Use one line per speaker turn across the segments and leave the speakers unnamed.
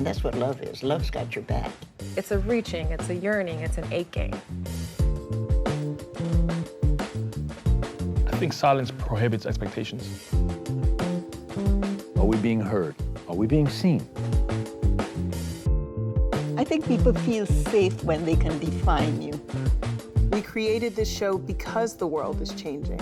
And that's what love is. Love's got your back.
It's a reaching, it's a yearning, it's an aching.
I think silence prohibits expectations.
Are we being heard? Are we being seen?
I think people feel safe when they can define you.
We created this show because the world is changing.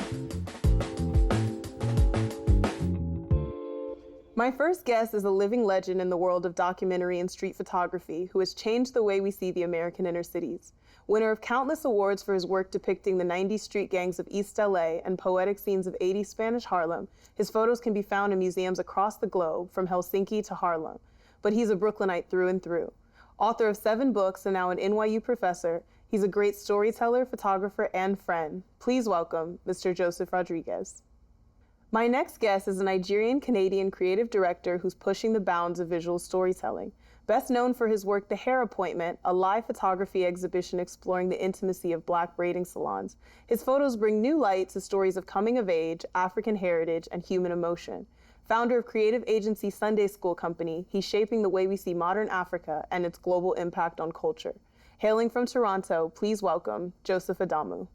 My first guest is a living legend in the world of documentary and street photography who has changed the way we see the American inner cities. Winner of countless awards for his work depicting the 90s street gangs of East LA and poetic scenes of 80s Spanish Harlem, his photos can be found in museums across the globe, from Helsinki to Harlem. But he's a Brooklynite through and through. Author of 7 books and now an NYU professor, he's a great storyteller, photographer, and friend. Please welcome Mr. Josef Rodriguez. My next guest is a Nigerian-Canadian creative director who's pushing the bounds of visual storytelling. Best known for his work The Hair Appointment, a live photography exhibition exploring the intimacy of Black braiding salons. His photos bring new light to stories of coming of age, African heritage, and human emotion. Founder of creative agency Sunday School Company, he's shaping the way we see modern Africa and its global impact on culture. Hailing from Toronto, please welcome Josef Adamu.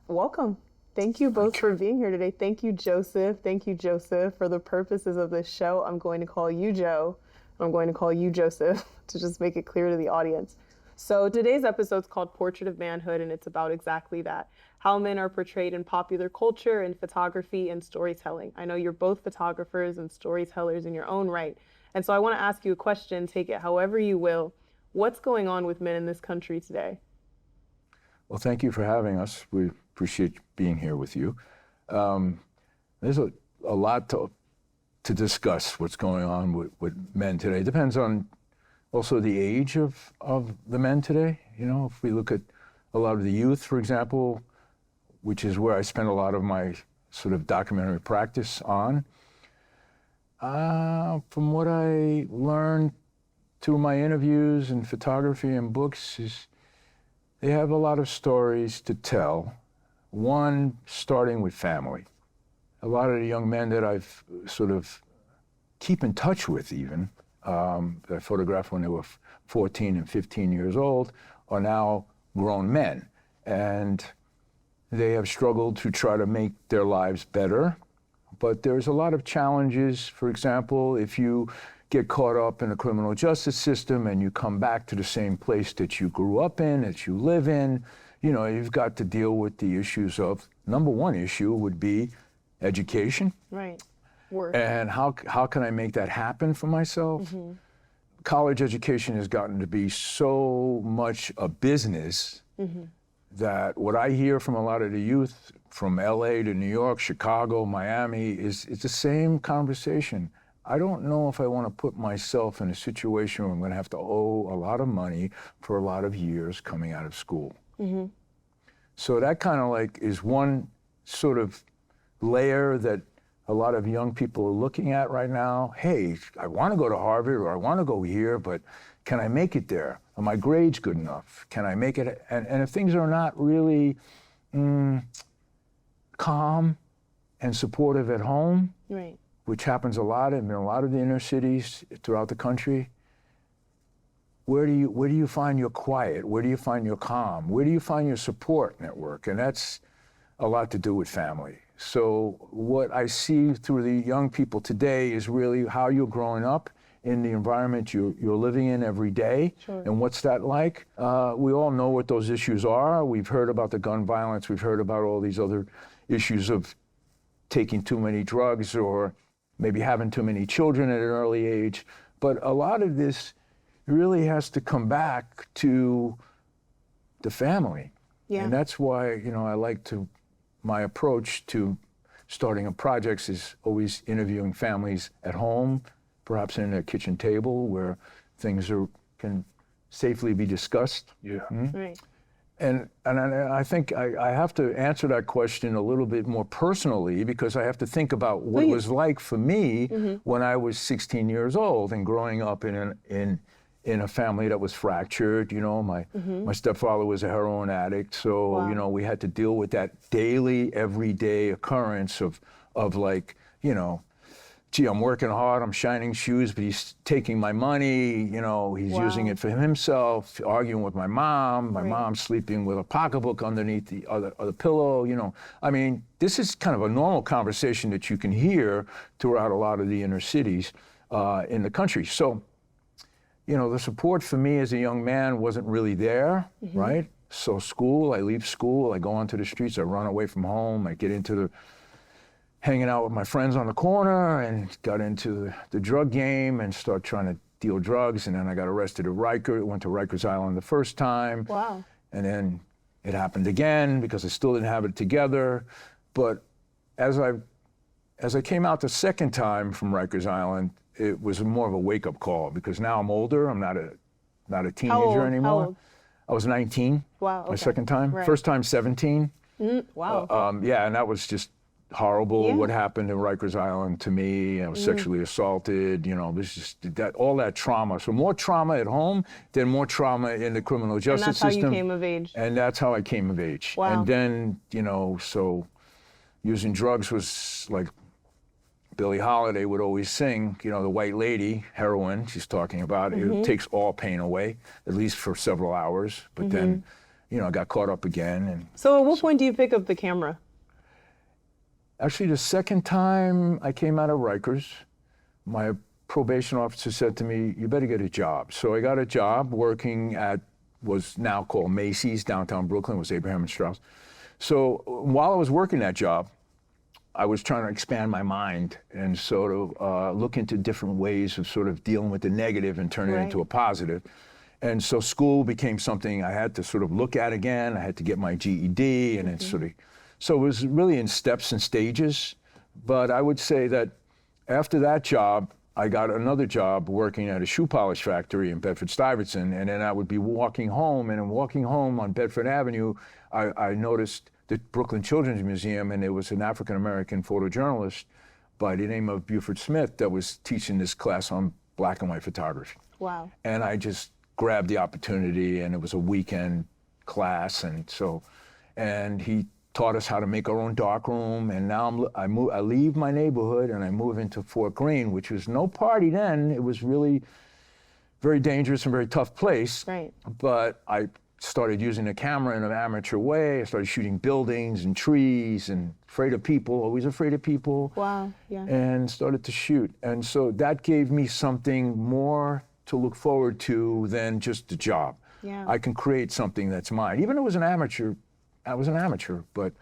Welcome. Thank you both for being here today. Thank you, Joseph. Thank you, Joseph. For the purposes of this show, I'm going to call you Joe. I'm going to call you Joseph to just make it clear to the audience. So today's episode is called Portrait of Manhood, and it's about exactly that. How men are portrayed in popular culture, in photography, and storytelling. I know you're both photographers and storytellers in your own right. And so I want to ask you a question, take it however you will. What's going on with men in this country today?
Well, thank you for having us. We appreciate being here with you. There's a lot to discuss what's going on with men today. It depends on also the age of the men today. You know, if we look at a lot of the youth, for example, which is where I spend a lot of my sort of documentary practice on, from what I learned through my interviews and photography and books, is they have a lot of stories to tell. One, starting with family. A lot of the young men that I've sort of keep in touch with even, that I photographed when they were 14 and 15 years old, are now grown men. And they have struggled to try to make their lives better. But there's a lot of challenges. For example, if you get caught up in the criminal justice system and you come back to the same place that you grew up in, that you live in, you know, you've got to deal with the issues of, number one issue would be education.
Right. Work.
And how can I make that happen for myself? Mm-hmm. College education has gotten to be so much a business that what I hear from a lot of the youth from LA to New York, Chicago, Miami, it's the same conversation. I don't know if I want to put myself in a situation where I'm going to have to owe a lot of money for a lot of years coming out of school. Mm-hmm. So that kind of like is one sort of layer that a lot of young people are looking at right now. Hey, I want to go to Harvard or I want to go here, but can I make it there? Are my grades good enough? Can I make it? And if things are not really calm and supportive at home,
right,
which happens a lot in a lot of the inner cities throughout the country, where do you find your quiet? Where do you find your calm? Where do you find your support network? And that's a lot to do with family. So what I see through the young people today is really how you're growing up in the environment you're living in every day.
Sure.
And what's that like? We all know what those issues are. We've heard about the gun violence. We've heard about all these other issues of taking too many drugs or maybe having too many children at an early age. But a lot of this really has to come back to the family.
Yeah.
And that's why, you know, my approach to starting projects is always interviewing families at home, perhaps in a kitchen table where things can safely be discussed.
Yeah.
Mm-hmm.
Right.
And I think I have to answer that question a little bit more personally because I have to think about what it was like for me when I was 16 years old and growing up in a family that was fractured. You know, my stepfather was a heroin addict, so
Wow.
you know, we had to deal with that daily, everyday occurrence of like, you know, gee, I'm working hard, I'm shining shoes, but he's taking my money, you know, he's using it for himself, arguing with my mom. My mom's sleeping with a pocketbook underneath the other pillow, you know. I mean, this is kind of a normal conversation that you can hear throughout a lot of the inner cities in the country. So, you know, the support for me as a young man wasn't really there, right? So I leave school, I go onto the streets, I run away from home, I get into hanging out with my friends on the corner and got into the drug game and start trying to deal drugs. And then I got arrested at went to Rikers Island the first time.
Wow.
And then it happened again because I still didn't have it together. But as I came out the second time from Rikers Island, it was more of a wake-up call because now I'm older. I'm not a teenager anymore.
How old?
I was 19.
Wow. Okay.
My second time.
Right.
First time 17.
Wow.
Yeah, and that was just horrible. What happened in Rikers Island to me. I was sexually assaulted. You know, this is all that trauma. So more trauma at home, then more trauma in the criminal justice system.
And that's how you came of age.
And that's how I came of age.
Wow.
And then, you know, so using drugs was like Billie Holiday would always sing, you know, the white lady, heroin, she's talking about, it takes all pain away, at least for several hours. But then, you know, I got caught up again. And
so at what point do you pick up the camera?
actually, the second time I came out of Rikers, my probation officer said to me, you better get a job. So I got a job working at, was now called Macy's, downtown Brooklyn, was Abraham and Strauss. So while I was working that job, I was trying to expand my mind and sort of look into different ways of sort of dealing with the negative and turning it into a positive. And so school became something I had to sort of look at again. I had to get my GED and it's sort of, so it was really in steps and stages. But I would say that after that job, I got another job working at a shoe polish factory in Bedford-Stuyvesant. And then I would be walking home, and in walking home on Bedford Avenue, I noticed the Brooklyn Children's Museum, and there was an African-American photojournalist by the name of Buford Smith that was teaching this class on black and white photography.
Wow.
And I just grabbed the opportunity, and it was a weekend class, and he taught us how to make our own darkroom. And now I leave my neighborhood and I move into Fort Greene, which was no party then. It was really very dangerous and very tough place.
Right.
But I started using the camera in an amateur way. I started shooting buildings and trees and afraid of people, always afraid of people.
Wow, yeah.
And started to shoot. And so that gave me something more to look forward to than just a job.
Yeah.
I can create something that's mine. Even though I was an amateur, but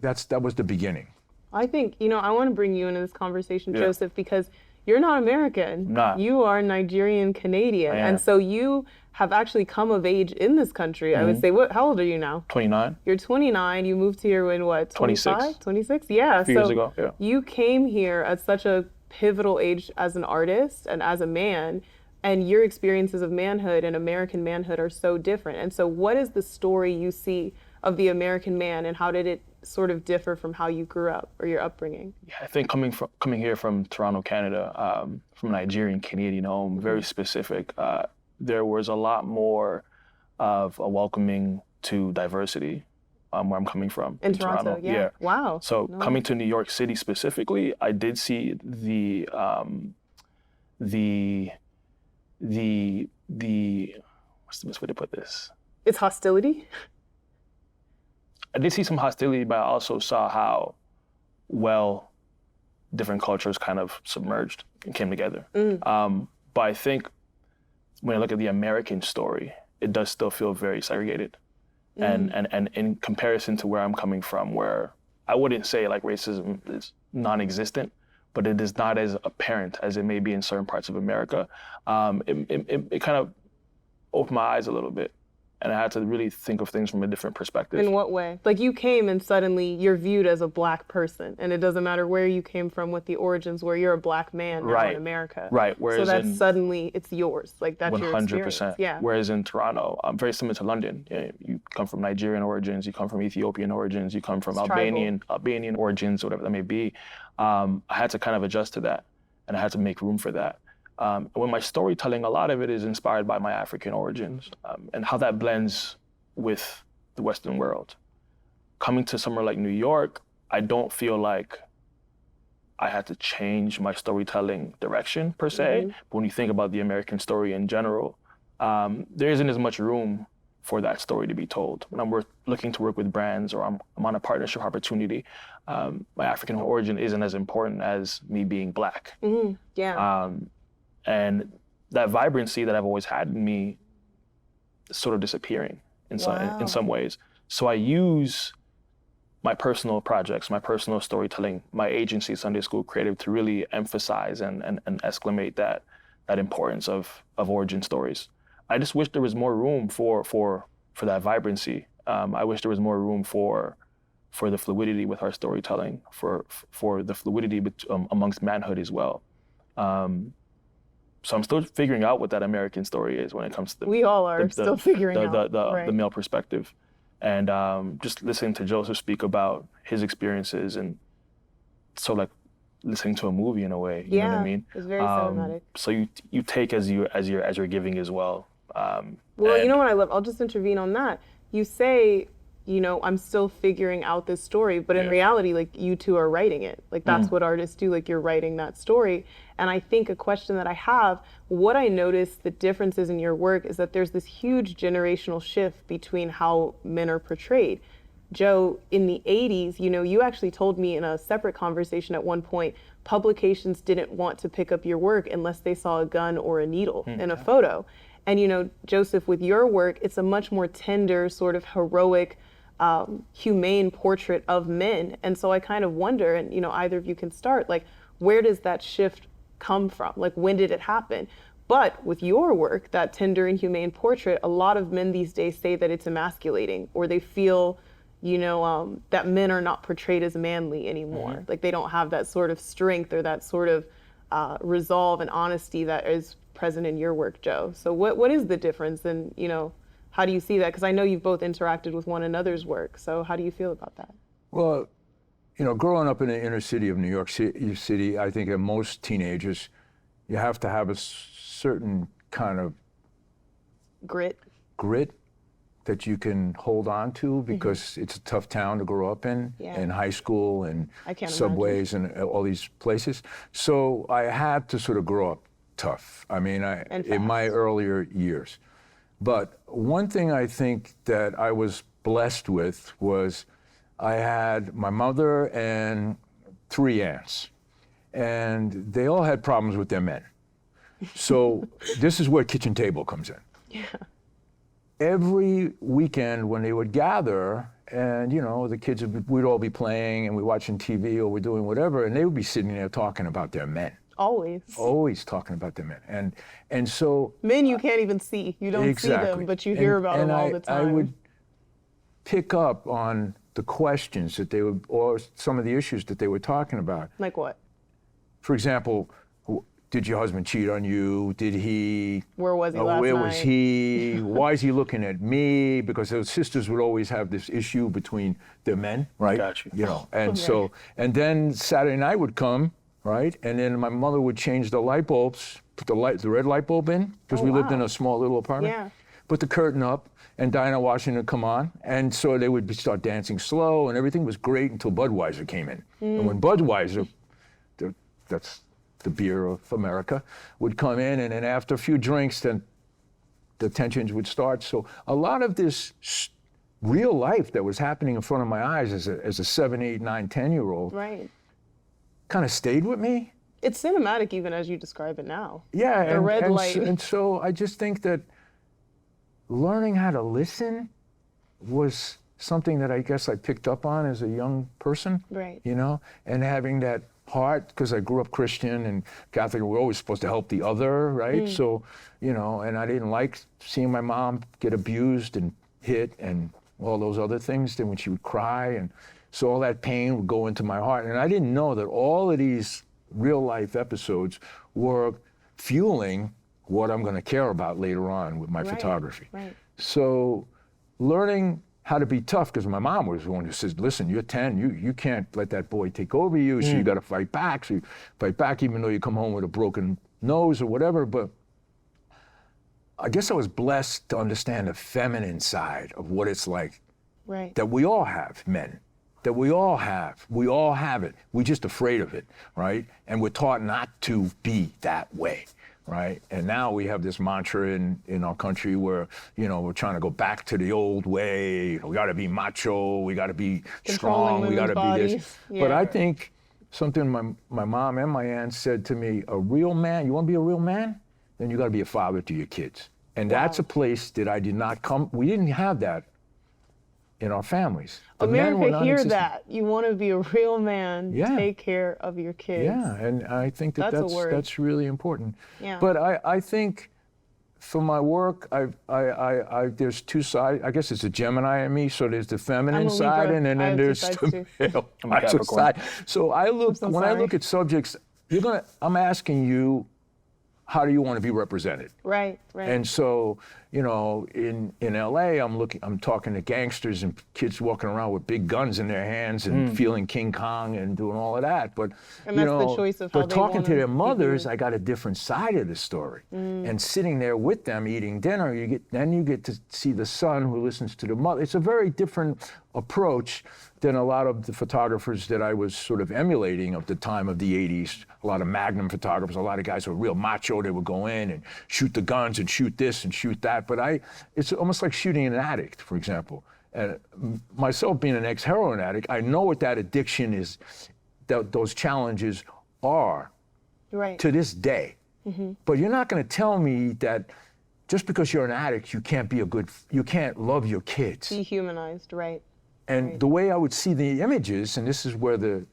that was the beginning.
I think, I want to bring you into this conversation, Joseph, because you're not American.
Nah.
You are Nigerian-Canadian. And so you have actually come of age in this country. I would say, how old are you now?
29.
You're 29. You moved here in what,
26.
26? Yeah.
A few years ago, yeah.
You came here at such a pivotal age as an artist and as a man, and your experiences of manhood and American manhood are so different. And so what is the story you see of the American man, and how did it sort of differ from how you grew up or your upbringing?
Yeah, I think coming here from Toronto, Canada, from a Nigerian-Canadian home, very specific, there was a lot more of a welcoming to diversity where I'm coming from.
In Toronto, yeah. Wow.
So coming to New York City specifically, I did see the what's the best way to put this?
It's hostility?
I did see some hostility, but I also saw how well different cultures kind of submerged and came together. But I think when I look at the American story, it does still feel very segregated. And in comparison to where I'm coming from, where I wouldn't say like racism is non-existent, but it is not as apparent as it may be in certain parts of America. It kind of opened my eyes a little bit, and I had to really think of things from a different perspective.
In what way? Like you came and suddenly you're viewed as a black person, and it doesn't matter where you came from, what the origins were, you're a black man now in America.
Right, whereas
so that suddenly it's yours, like that's
100%.
your experience. Yeah.
Whereas in Toronto, very similar to London. You come from Nigerian origins, you come from Ethiopian origins, you come from Albanian origins, whatever that may be. I had to kind of adjust to that, and I had to make room for that. When my storytelling, a lot of it is inspired by my African origins and how that blends with the Western world. Coming to somewhere like New York, I don't feel like I had to change my storytelling direction per se. But when you think about the American story in general, there isn't as much room for that story to be told. When I'm looking to work with brands or I'm on a partnership opportunity, my African origin isn't as important as me being Black. And that vibrancy that I've always had in me is sort of disappearing in some ways. So I use my personal projects, my personal storytelling, my agency, Sunday School Creative, to really emphasize and exclamate that importance of origin stories. I just wish there was more room for that vibrancy. I wish there was more room for the fluidity with our storytelling, for the fluidity amongst manhood as well. So I'm still figuring out what that American story is when it comes to
we all are still figuring out
the male perspective. And just listening to Joseph speak about his experiences and so like listening to a movie in a way, you know what I mean?
It's very cinematic.
So you take as you're giving as well.
Well, you know what I love? I'll just intervene on that. You say, I'm still figuring out this story, but in reality, like you two are writing it. Like that's what artists do, like you're writing that story. And I think a question that I have, what I notice the differences in your work is that there's this huge generational shift between how men are portrayed. Joe, in the 80s, you actually told me in a separate conversation at one point, publications didn't want to pick up your work unless they saw a gun or a needle in a photo. And Joseph, with your work, it's a much more tender, sort of heroic, humane portrait of men. And so I kind of wonder, and either of you can start, like, where does that shift come from? Like, when did it happen? But with your work, that tender and humane portrait, a lot of men these days say that it's emasculating, or they feel, that men are not portrayed as manly anymore. Like they don't have that sort of strength or that sort of resolve and honesty that is present in your work, Joe. So what is the difference? And, how do you see that? Because I know you've both interacted with one another's work. So how do you feel about that?
Well, growing up in the inner city of New York City, I think that most teenagers, you have to have a certain kind of
grit
that you can hold on to because it's a tough town to grow up in high school and subways and all these places. So I had to sort of grow up tough. I mean, in my earlier years. But one thing I think that I was blessed with was I had my mother and 3 aunts, and they all had problems with their men. So this is where kitchen table comes in.
Yeah.
Every weekend when they would gather, and the kids we'd all be playing and we're watching TV or we're doing whatever, and they would be sitting there talking about their men. Always talking about their men. And so
men you can't even see. You don't see them, but you hear about them all the time.
I would pick up on the questions that they would, or some of the issues that they were talking about.
Like what?
For example, did your husband cheat on you? Did he?
Where was he last night?
Where was he? Why is he looking at me? Because those sisters would always have this issue between their men, right?
Got you.
And so, and then Saturday night would come, right? And then my mother would change the light bulbs, put the red light bulb in, because we lived in a small little apartment.
Yeah.
Put the curtain up, and Dinah Washington would come on, and so they would start dancing slow, and everything was great until Budweiser came in. And when Budweiser, that's the beer of America, would come in, and then after a few drinks, then the tensions would start. So a lot of this real life that was happening in front of my eyes as a 7, 8, 9, 10-year-old, kind of stayed with me.
It's cinematic even as you describe it now.
Yeah,
the red light.
And so I just think that learning how to listen was something that I guess I picked up on as a young person.
Right.
And having that heart, because I grew up Christian and Catholic, we're always supposed to help the other, right? So, and I didn't like seeing my mom get abused and hit and all those other things. Then when she would cry, and so all that pain would go into my heart. And I didn't know that all of these real life episodes were fueling what I'm going to care about later on with my photography.
Right.
So learning how to be tough, because my mom was the one who says, listen, you're 10, you can't let that boy take over you, so you got to fight back. So you fight back even though you come home with a broken nose or whatever. But I guess I was blessed to understand the feminine side of what it's like that we all have, men. that we all have. We all have it. We're just afraid of it, right? And we're taught not to be that way, right? And now we have this mantra in our country where, we're trying to go back to the old way. We got to be macho. We got to be strong. We got to be this. Yeah. But I think something my mom and my aunt said to me, a real man, you want to be a real man? Then you got to be a father to your kids. And that's a place that I did not come, we didn't have that in our families.
America, hear that. You want to be a real man, take care of your kids.
Yeah, and I think that's really important.
Yeah.
But I think for my work, there's two sides. I guess it's a Gemini in me, so there's the feminine side, and then there's the male side. So I look at subjects, I'm asking you, how do you want to be represented?
Right.
And so, in LA, I'm talking to gangsters and kids walking around with big guns in their hands and feeling King Kong and doing all of that. But
that's the choice of how
but talking to their mothers, I got a different side of the story. And sitting there with them eating dinner, you get to see the son who listens to the mother. It's a very different approach than a lot of the photographers that I was sort of emulating of the time of the 80s. A lot of Magnum photographers, a lot of guys who were real macho. They would go in and shoot the guns and shoot this and shoot that. But it's almost like shooting an addict, for example. And myself being an ex-heroin addict, I know what that addiction is, those challenges are to this day. But you're not going to tell me that just because you're an addict, you can't love your kids.
Dehumanized, right.
And the way I would see the images, and this is where the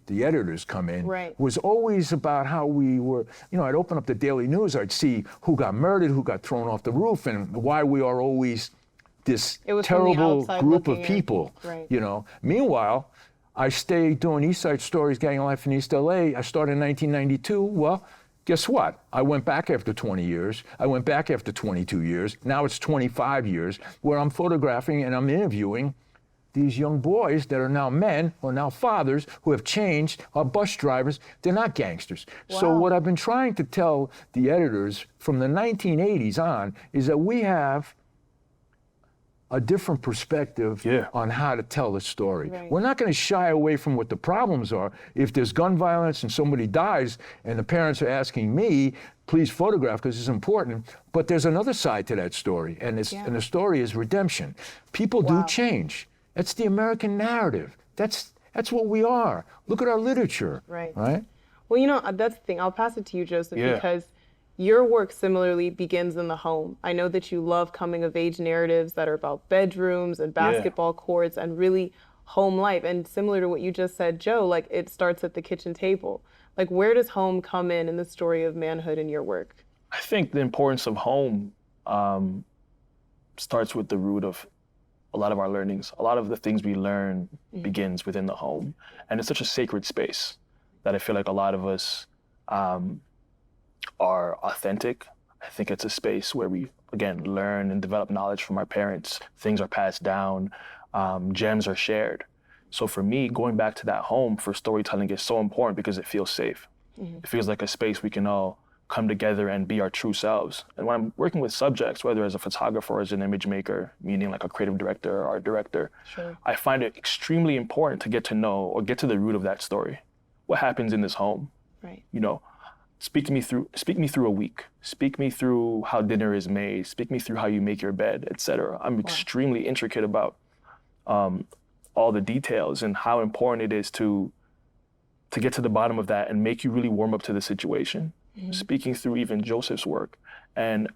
editors come in, was always about how we were, I'd open up the Daily News, I'd see who got murdered, who got thrown off the roof, and why we are always this terrible group of people, Meanwhile, I stayed doing East Side Stories, Gang Life in East LA. I started in 1992. Well, guess what? I went back after 20 years. I went back after 22 years. Now it's 25 years where I'm photographing and I'm interviewing these young boys that are now men or now fathers who have changed, are bus drivers. They're not gangsters. Wow. So what I've been trying to tell the editors from the 1980s on is that we have a different perspective on how to tell the story. Right. We're not going to shy away from what the problems are. If there's gun violence and somebody dies and the parents are asking me, please photograph because it's important, but there's another side to that story, and the story is redemption. People do change. That's the American narrative. That's what we are. Look at our literature. Right?
Well, that's the thing. I'll pass it to you, Joseph, because your work similarly begins in the home. I know that you love coming-of-age narratives that are about bedrooms and basketball courts and really home life. And similar to what you just said, Joe, like it starts at the kitchen table. Like where does home come in the story of manhood in your work?
I think the importance of home starts with the root of a lot of our learnings. A lot of the things we learn begins within the home. And it's such a sacred space that I feel like a lot of us are authentic. I think it's a space where we, again, learn and develop knowledge from our parents. Things are passed down, gems are shared. So for me, going back to that home for storytelling is so important because it feels safe. It feels like a space we can all come together and be our true selves. And when I'm working with subjects, whether as a photographer or as an image maker, meaning like a creative director or art director, I find it extremely important to get to know or get to the root of that story. What happens in this home? Speak me through a week. Speak me through how dinner is made. Speak me through how you make your bed, etc. I'm extremely intricate about all the details and how important it is to get to the bottom of that and make you really warm up to the situation. Speaking through even Joseph's work and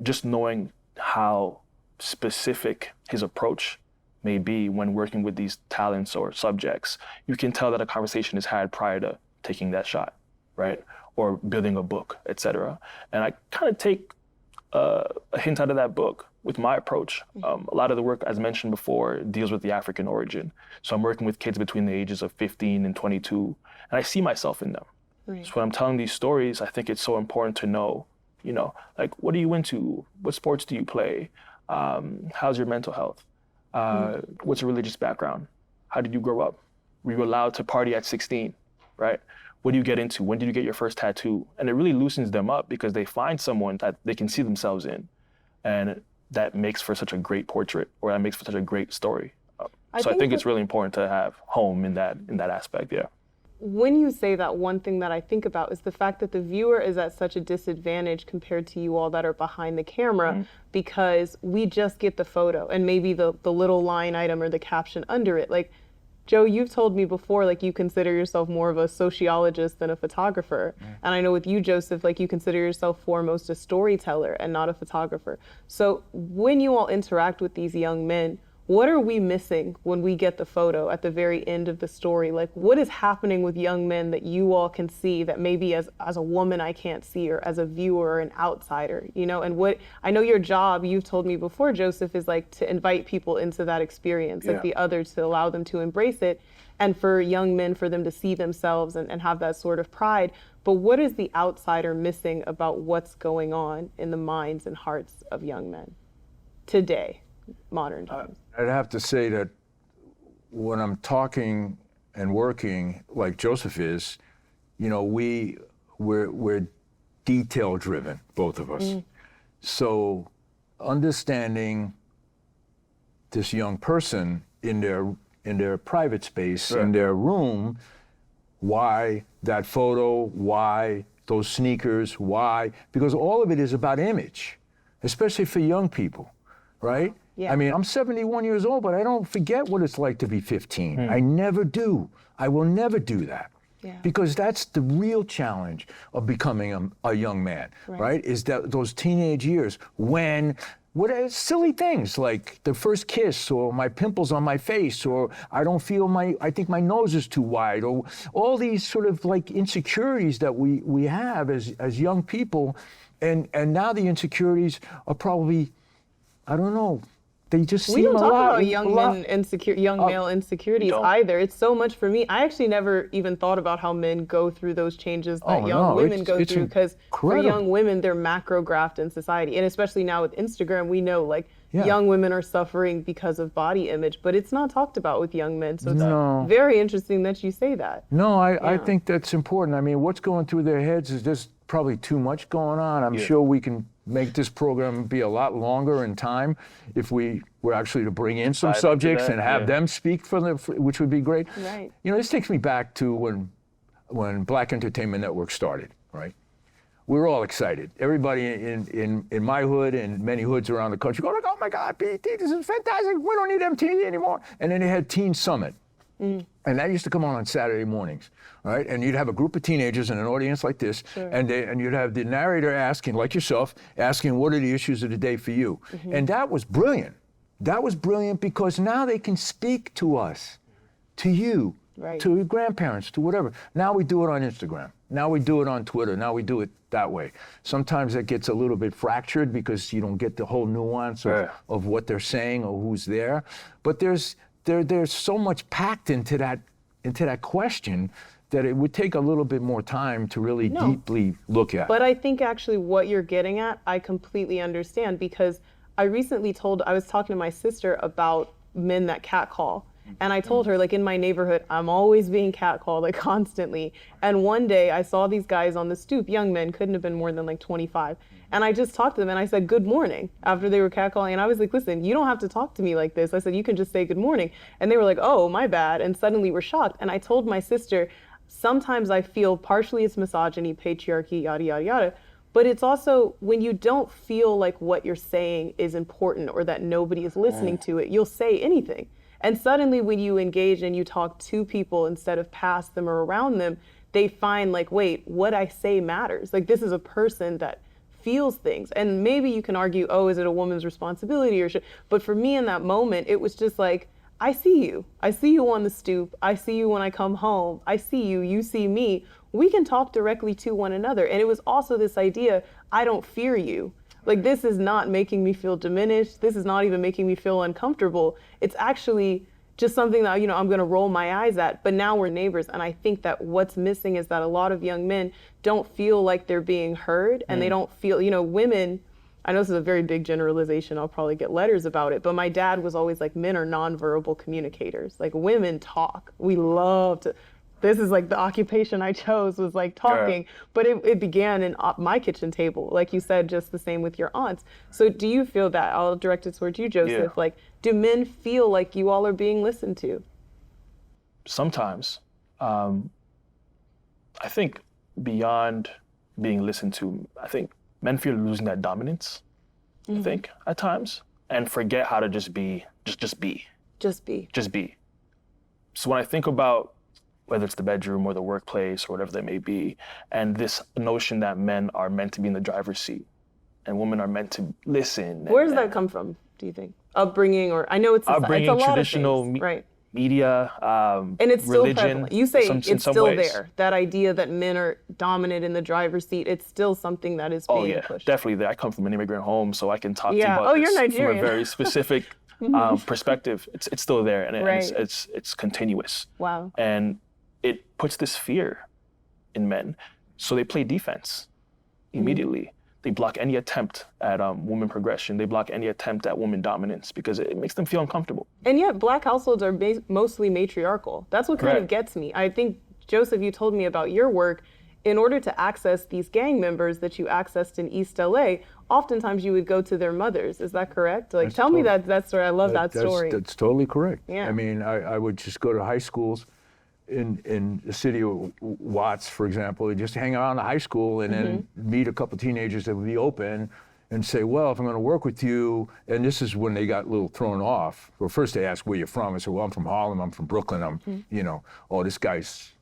just knowing how specific his approach may be when working with these talents or subjects, you can tell that a conversation is had prior to taking that shot, right? Or building a book, etc. And I kind of take a hint out of that book with my approach. A lot of the work, as mentioned before, deals with the African origin. So I'm working with kids between the ages of 15 and 22, and I see myself in them. So when I'm telling these stories, I think it's so important to know, like, what are you into? What sports do you play? How's your mental health? What's your religious background? How did you grow up? Were you allowed to party at 16, right? What do you get into? When did you get your first tattoo? And it really loosens them up because they find someone that they can see themselves in. And that makes for such a great portrait, or that makes for such a great story. So I think it's really important to have home in that aspect, yeah.
When you say that, one thing that I think about is the fact that the viewer is at such a disadvantage compared to you all that are behind the camera, because we just get the photo and maybe the little line item or the caption under it. Like, Joe, you've told me before, like, you consider yourself more of a sociologist than a photographer. And I know with you, Joseph, like, you consider yourself foremost a storyteller and not a photographer. So when you all interact with these young men, what are we missing when we get the photo at the very end of the story? Like, what is happening with young men that you all can see that maybe as a woman I can't see, or as a viewer or an outsider, you know? And what, I know your job, you've told me before, Joseph, is like to invite people into that experience, like the other, to allow them to embrace it, and for young men, for them to see themselves and have that sort of pride. But what is the outsider missing about what's going on in the minds and hearts of young men today, modern times?
I'd have to say that when I'm talking and working like Joseph is, you know, we're detail driven, both of us. So understanding this young person in their private space, in their room, why that photo, why those sneakers, why? Because all of it is about image, especially for young people, right? I mean, I'm 71 years old, but I don't forget what it's like to be 15. I never do. I will never do that. Because that's the real challenge of becoming a young man, right? Is that those teenage years when, what are silly things like the first kiss, or my pimples on my face, or I don't feel I think my nose is too wide, or all these sort of like insecurities that we have as young people. And now the insecurities are probably, I don't know, they just seem a lot.
We don't talk about young male insecurities either. It's so much for me. I actually never even thought about how men go through those changes that young women go through, because for young women, they're macrographed in society. And especially now with Instagram, we know like young women are suffering because of body image, but it's not talked about with young men. So it's very interesting that you say that.
No, I think that's important. I mean, what's going through their heads is just probably too much going on. I'm sure we can make this program be a lot longer in time if we were actually to bring in some subjects and have them speak for them, which would be great.
Right.
You know, this takes me back to when Black Entertainment Network started, right? We were all excited. Everybody in my hood and many hoods around the country go like, oh my God, BET, this is fantastic. We don't need MTV anymore. And then they had Teen Summit. And that used to come on Saturday mornings, right? And you'd have a group of teenagers and an audience like this, and you'd have the narrator asking, like yourself, asking what are the issues of the day for you? And that was brilliant. That was brilliant because now they can speak to us, to you, to your grandparents, to whatever. Now we do it on Instagram. Now we do it on Twitter. Now we do it that way. Sometimes it gets a little bit fractured because you don't get the whole nuance of what they're saying or who's there. But there's so much packed into that question that it would take a little bit more time to really deeply look at.
But I think actually what you're getting at, I completely understand, because I was talking to my sister about men that catcall. And I told her, like, in my neighborhood, I'm always being catcalled, like, constantly. And one day I saw these guys on the stoop, young men, couldn't have been more than like 25. And I just talked to them and I said, good morning, after they were catcalling. And I was like, listen, you don't have to talk to me like this. I said, you can just say good morning. And they were like, oh, my bad. And suddenly were shocked. And I told my sister, sometimes I feel partially it's misogyny, patriarchy, yada, yada, yada. But it's also when you don't feel like what you're saying is important or that nobody is listening to it, you'll say anything. And suddenly when you engage and you talk to people instead of past them or around them, they find like, wait, what I say matters. Like, this is a person that feels things. And maybe you can argue, oh, is it a woman's responsibility or but for me in that moment, it was just like, I see you. I see you on the stoop. I see you when I come home. I see you. You see me. We can talk directly to one another. And it was also this idea, I don't fear you. Like, this is not making me feel diminished. This is not even making me feel uncomfortable. It's actually just something that, you know, I'm going to roll my eyes at. But now we're neighbors. And I think that what's missing is that a lot of young men don't feel like they're being heard. And they don't feel, you know, women, I know this is a very big generalization. I'll probably get letters about it. But my dad was always like, men are nonverbal communicators. Like, women talk. We love to. this is like the occupation I chose, was like talking, but it began in my kitchen table, like you said, just the same with your aunts. So do you feel that, I'll direct it towards you, Joseph, like, do men feel like you all are being listened to?
Sometimes. I think beyond being listened to, I think men fear losing that dominance, I think, at times, and forget how to just be, just be.
Just be.
Just be. So when I think about whether it's the bedroom or the workplace or whatever that may be, and this notion that men are meant to be in the driver's seat and women are meant to listen.
Where does that come from, do you think? Upbringing, or I know it's a lot
traditional
of things, right?
Media,
and it's still
religion.
Prevalent. You say it's still
ways.
There. That idea that men are dominant in the driver's seat, it's still something that is being pushed.
Definitely there. I come from an immigrant home, so I can talk to you about
you're
this
Nigerian.
from a very specific perspective. It's still there, and it's continuous.
Wow.
And it puts this fear in men, so they play defense immediately. They block any attempt at woman progression. They block any attempt at woman dominance because it makes them feel uncomfortable.
And yet Black households are mostly matriarchal. That's what kind of gets me. I think, Joseph, you told me about your work. In order to access these gang members that you accessed in East LA, oftentimes you would go to their mothers. Is that correct? Like, tell me that story. I love that story.
That's totally correct.
Yeah.
I mean, I would just go to high schools in the city of Watts, for example, and just hang around the high school and then meet a couple teenagers that would be open and say, well, if I'm going to work with you, and this is when they got a little thrown off. Well, first they asked where you're from. I said, well, I'm from Harlem, I'm from Brooklyn, I'm, oh, this guy's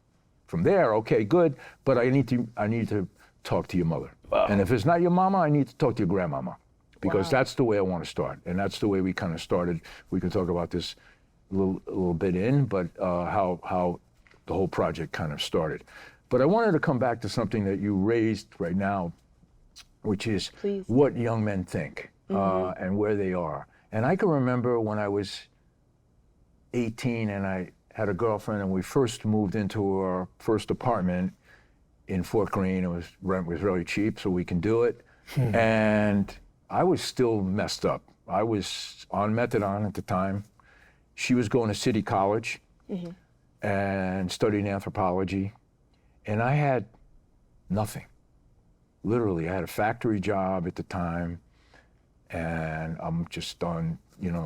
from there, okay, good, but I need to talk to your mother. Wow. And if it's not your mama, I need to talk to your grandmama, because that's the way I want to start, and that's the way we kind of started. We can talk about this a little bit in, but how the whole project kind of started. But I wanted to come back to something that you raised right now, which is what young men think and where they are. And I can remember when I was 18 and I had a girlfriend and we first moved into our first apartment in Fort Greene. Rent was really cheap, so we can do it. And I was still messed up. I was on methadone at the time. She was going to City College and studying anthropology, and I had nothing. Literally, I had a factory job at the time, and I'm just on,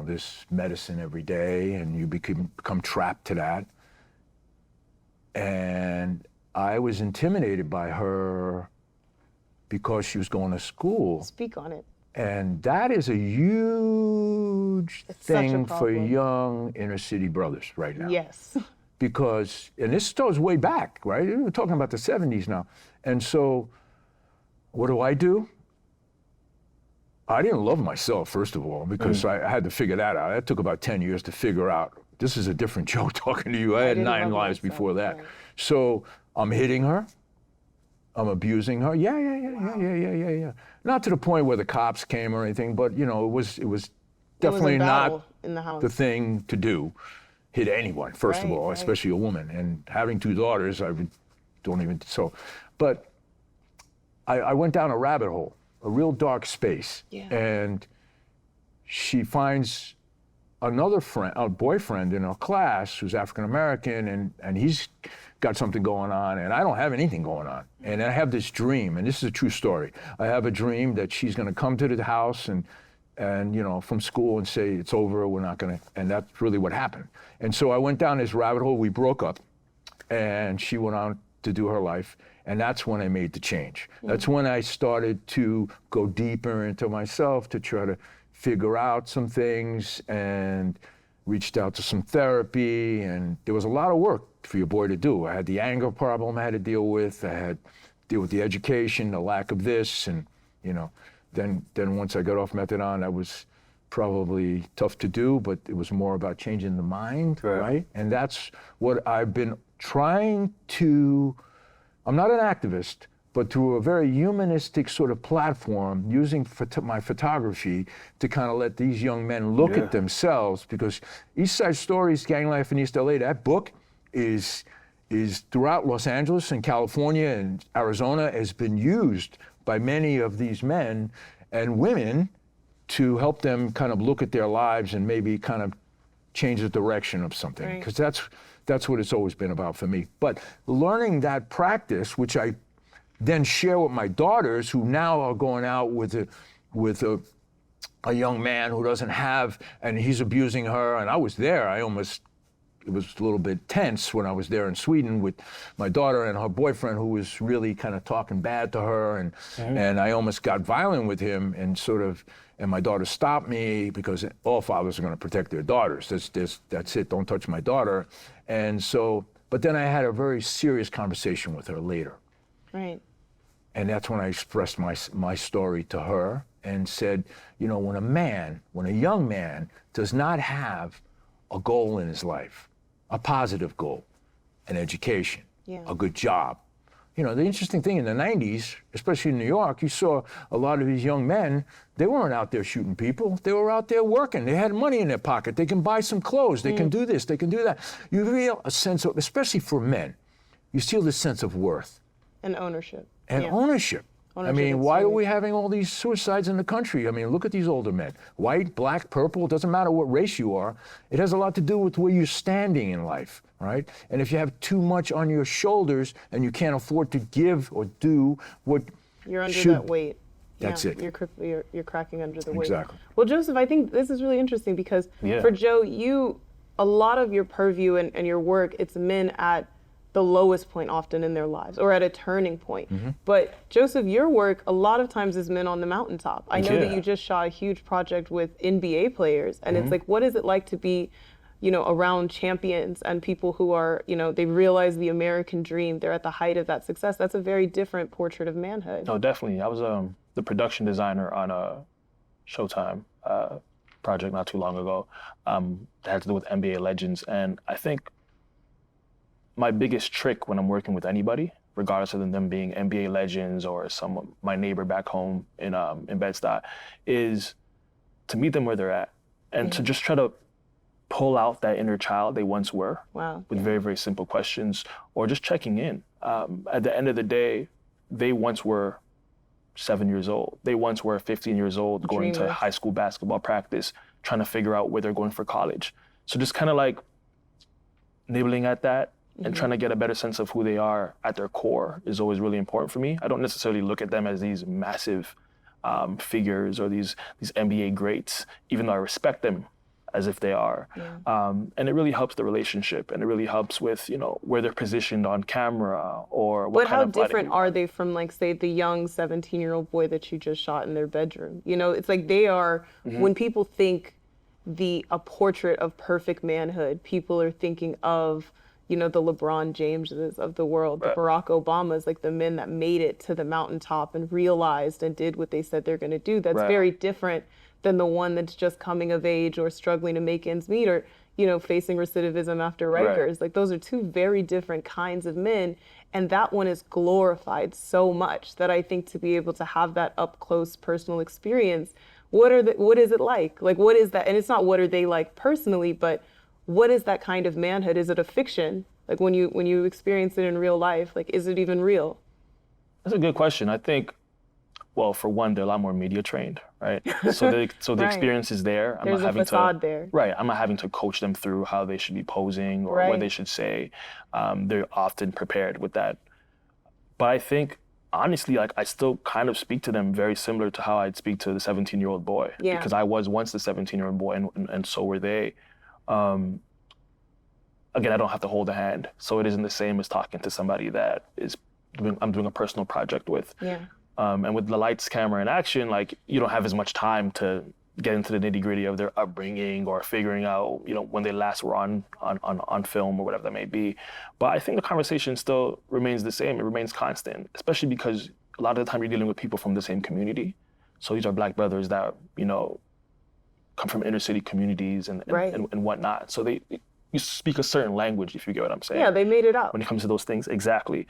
this medicine every day, and you become trapped to that. And I was intimidated by her because she was going to school.
Speak on it.
And that is a huge thing for young inner city brothers right now.
Yes.
Because, and this goes way back, right? We're talking about the 70s now. And so, what do? I didn't love myself, first of all, because I had to figure that out. It took about 10 years to figure out, this is a different Joe talking to you. I had 9 lives before that. Right. So, I'm hitting her. I'm abusing her. Yeah. Not to the point where the cops came or anything, but, it was definitely not
in the house.
The thing to do. Hit anyone, first of all, especially a woman. And having 2 daughters, But I went down a rabbit hole, a real dark space. Yeah. And she finds another friend, a boyfriend in our class who's African American, and he's got something going on, and I don't have anything going on. And I have this dream, and this is a true story. I have a dream that she's gonna come to the house and from school and say, it's over, we're not gonna, and that's really what happened. And so I went down this rabbit hole, we broke up, and she went on to do her life, and that's when I made the change. That's when I started to go deeper into myself to try to figure out some things, and reached out to some therapy, and there was a lot of work for your boy to do. I had the anger problem I had to deal with, I had to deal with the education, the lack of this, and then once I got off methadone, that was probably tough to do, but it was more about changing the mind, right? And that's what I've been trying to, I'm not an activist, but through a very humanistic sort of platform, using my photography to kind of let these young men look at themselves, because East Side Stories, Gang Life in East LA, that book is throughout Los Angeles and California and Arizona, has been used by many of these men and women to help them kind of look at their lives and maybe kind of change the direction of something. Because that's what it's always been about for me. But learning that practice, which I then share with my daughters, who now are going out with a young man who doesn't have, and he's abusing her, and I was there. It was a little bit tense when I was there in Sweden with my daughter and her boyfriend, who was really kind of talking bad to her, and I almost got violent with him, and my daughter stopped me, because all fathers are going to protect their daughters. That's it. Don't touch my daughter. And so, but then I had a very serious conversation with her later.
Right.
And that's when I expressed my story to her and said, you know, when a young man does not have a goal in his life, a positive goal, an education, a good job. You know, the interesting thing in the 90s, especially in New York, you saw a lot of these young men, they weren't out there shooting people. They were out there working. They had money in their pocket. They can buy some clothes. They can do this. They can do that. You feel a sense of, especially for men, you feel this sense of worth.
And ownership.
And ownership. I mean, why are we having all these suicides in the country? I mean, look at these older men. White, black, purple, it doesn't matter what race you are. It has a lot to do with where you're standing in life, right? And if you have too much on your shoulders and you can't afford to give or do what
you're under that weight.
That's it.
You're cracking under the weight.
Exactly.
Well, Joseph, I think this is really interesting because for Joe, a lot of your purview and your work, it's men at the lowest point often in their lives, or at a turning point. But Joseph, your work a lot of times is men on the mountaintop. I know that you just shot a huge project with NBA players, and it's like, what is it like to be, you know, around champions and people who are, you know, they realize the American dream, they're at the height of that success. That's a very different portrait of manhood.
No, definitely. I was the production designer on a Showtime project not too long ago that had to do with NBA legends, and I think my biggest trick when I'm working with anybody, regardless of them being NBA legends or my neighbor back home in Bed-Stuy, is to meet them where they're at and to just try to pull out that inner child they once were with very, very simple questions or just checking in. At the end of the day, they once were 7 years old. They once were 15 years old, going to high school basketball practice, trying to figure out where they're going for college. So just kind of like nibbling at that, and trying to get a better sense of who they are at their core is always really important for me. I don't necessarily look at them as these massive figures or these NBA greats, even though I respect them as if they are. And it really helps the relationship, and it really helps with, you know, where they're positioned on camera or what kind of.
But how different are they from, like, say, the young 17-year-old boy that you just shot in their bedroom? You know, it's like they are, when people think a portrait of perfect manhood, people are thinking of, you know, the LeBron Jameses of the world, the Barack Obamas, like the men that made it to the mountaintop and realized and did what they said they're going to do. That's very different than the one that's just coming of age or struggling to make ends meet or, you know, facing recidivism after Rikers. Like, those are two very different kinds of men. And that one is glorified so much that I think to be able to have that up close personal experience, what is it like? Like, what is that? And it's not what are they like personally, but what is that kind of manhood? Is it a fiction? Like, when you experience it in real life, like, is it even real? That's
a good question. I think, well, for one, they're a lot more media trained, right? So the experience is there.
There's a facade there.
Right. I'm not having to coach them through how they should be posing or what they should say. They're often prepared with that. But I think, honestly, like, I still kind of speak to them very similar to how I'd speak to the 17-year-old boy. Because I was once the 17-year-old boy, and so were they. Again, I don't have to hold a hand, so it isn't the same as talking to somebody that I'm doing a personal project with. And with the lights, camera, and action, like, you don't have as much time to get into the nitty-gritty of their upbringing or figuring out, you know, when they last were on film or whatever that may be. But I think the conversation still remains the same. It remains constant, especially because a lot of the time you're dealing with people from the same community. So these are Black brothers that, you know, come from inner city communities and whatnot. So you speak a certain language, if you get what I'm saying.
Yeah, they made it up.
When it comes to those things, exactly.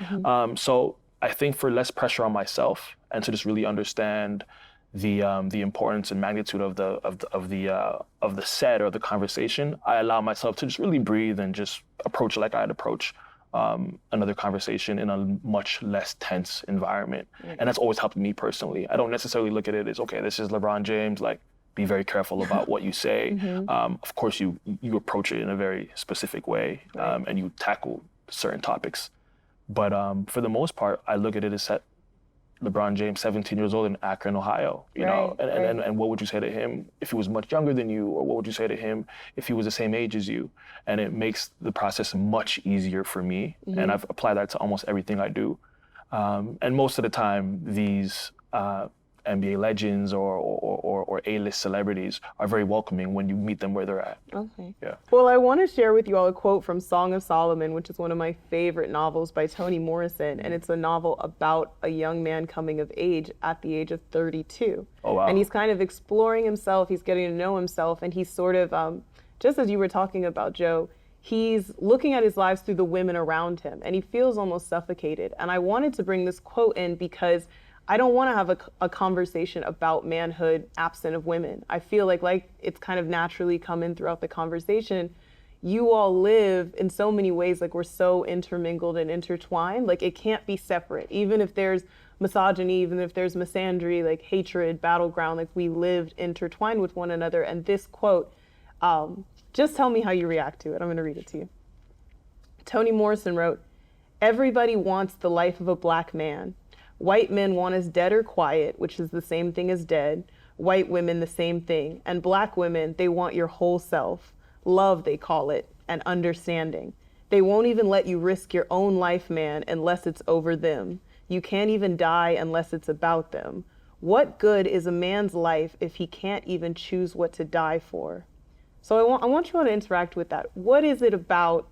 So I think for less pressure on myself and to just really understand the importance and magnitude of the set or the conversation, I allow myself to just really breathe and just approach it like I'd approach another conversation in a much less tense environment. And that's always helped me personally. I don't necessarily look at it as, okay, this is LeBron James, like, be very careful about what you say. Of course, you approach it in a very specific way, and you tackle certain topics. But for the most part, I look at it as LeBron James, 17 years old in Akron, Ohio, you know, and what would you say to him if he was much younger than you, or what would you say to him if he was the same age as you? And it makes the process much easier for me, and I've applied that to almost everything I do. And most of the time, these NBA legends or A-list celebrities are very welcoming when you meet them where they're at.
Okay.
Yeah.
Well, I want to share with you all a quote from Song of Solomon, which is one of my favorite novels by Toni Morrison, and it's a novel about a young man coming of age at the age of 32.
Oh, wow.
And he's kind of exploring himself, he's getting to know himself, and he's sort of, just as you were talking about, Joe, he's looking at his lives through the women around him, and he feels almost suffocated. And I wanted to bring this quote in because I don't want to have a conversation about manhood absent of women. I feel like it's kind of naturally come in throughout the conversation. You all live in so many ways, like we're so intermingled and intertwined, like it can't be separate. Even if there's misogyny, even if there's misandry, like hatred, battleground, like we lived intertwined with one another. And this quote, just tell me how you react to it. I'm going to read it to you. Toni Morrison wrote, "Everybody wants the life of a black man. White men want us dead or quiet, which is the same thing as dead. White women, the same thing. And black women, they want your whole self. Love, they call it, and understanding. They won't even let you risk your own life, man, unless it's over them. You can't even die unless it's about them. What good is a man's life if he can't even choose what to die for?" So I want you all to interact with that. What is it about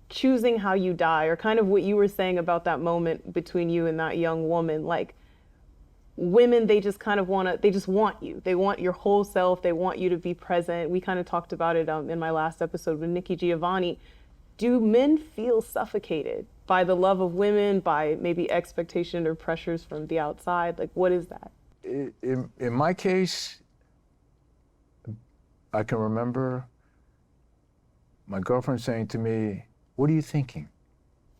choosing how you die, or kind of what you were saying about that moment between you and that young woman? Like, women, they just kind of they just want you. They want your whole self. They want you to be present. We kind of talked about it in my last episode with Nikki Giovanni. Do men feel suffocated by the love of women, by maybe expectation or pressures from the outside? Like, what is that?
In my case, I can remember my girlfriend saying to me, "What are you thinking?"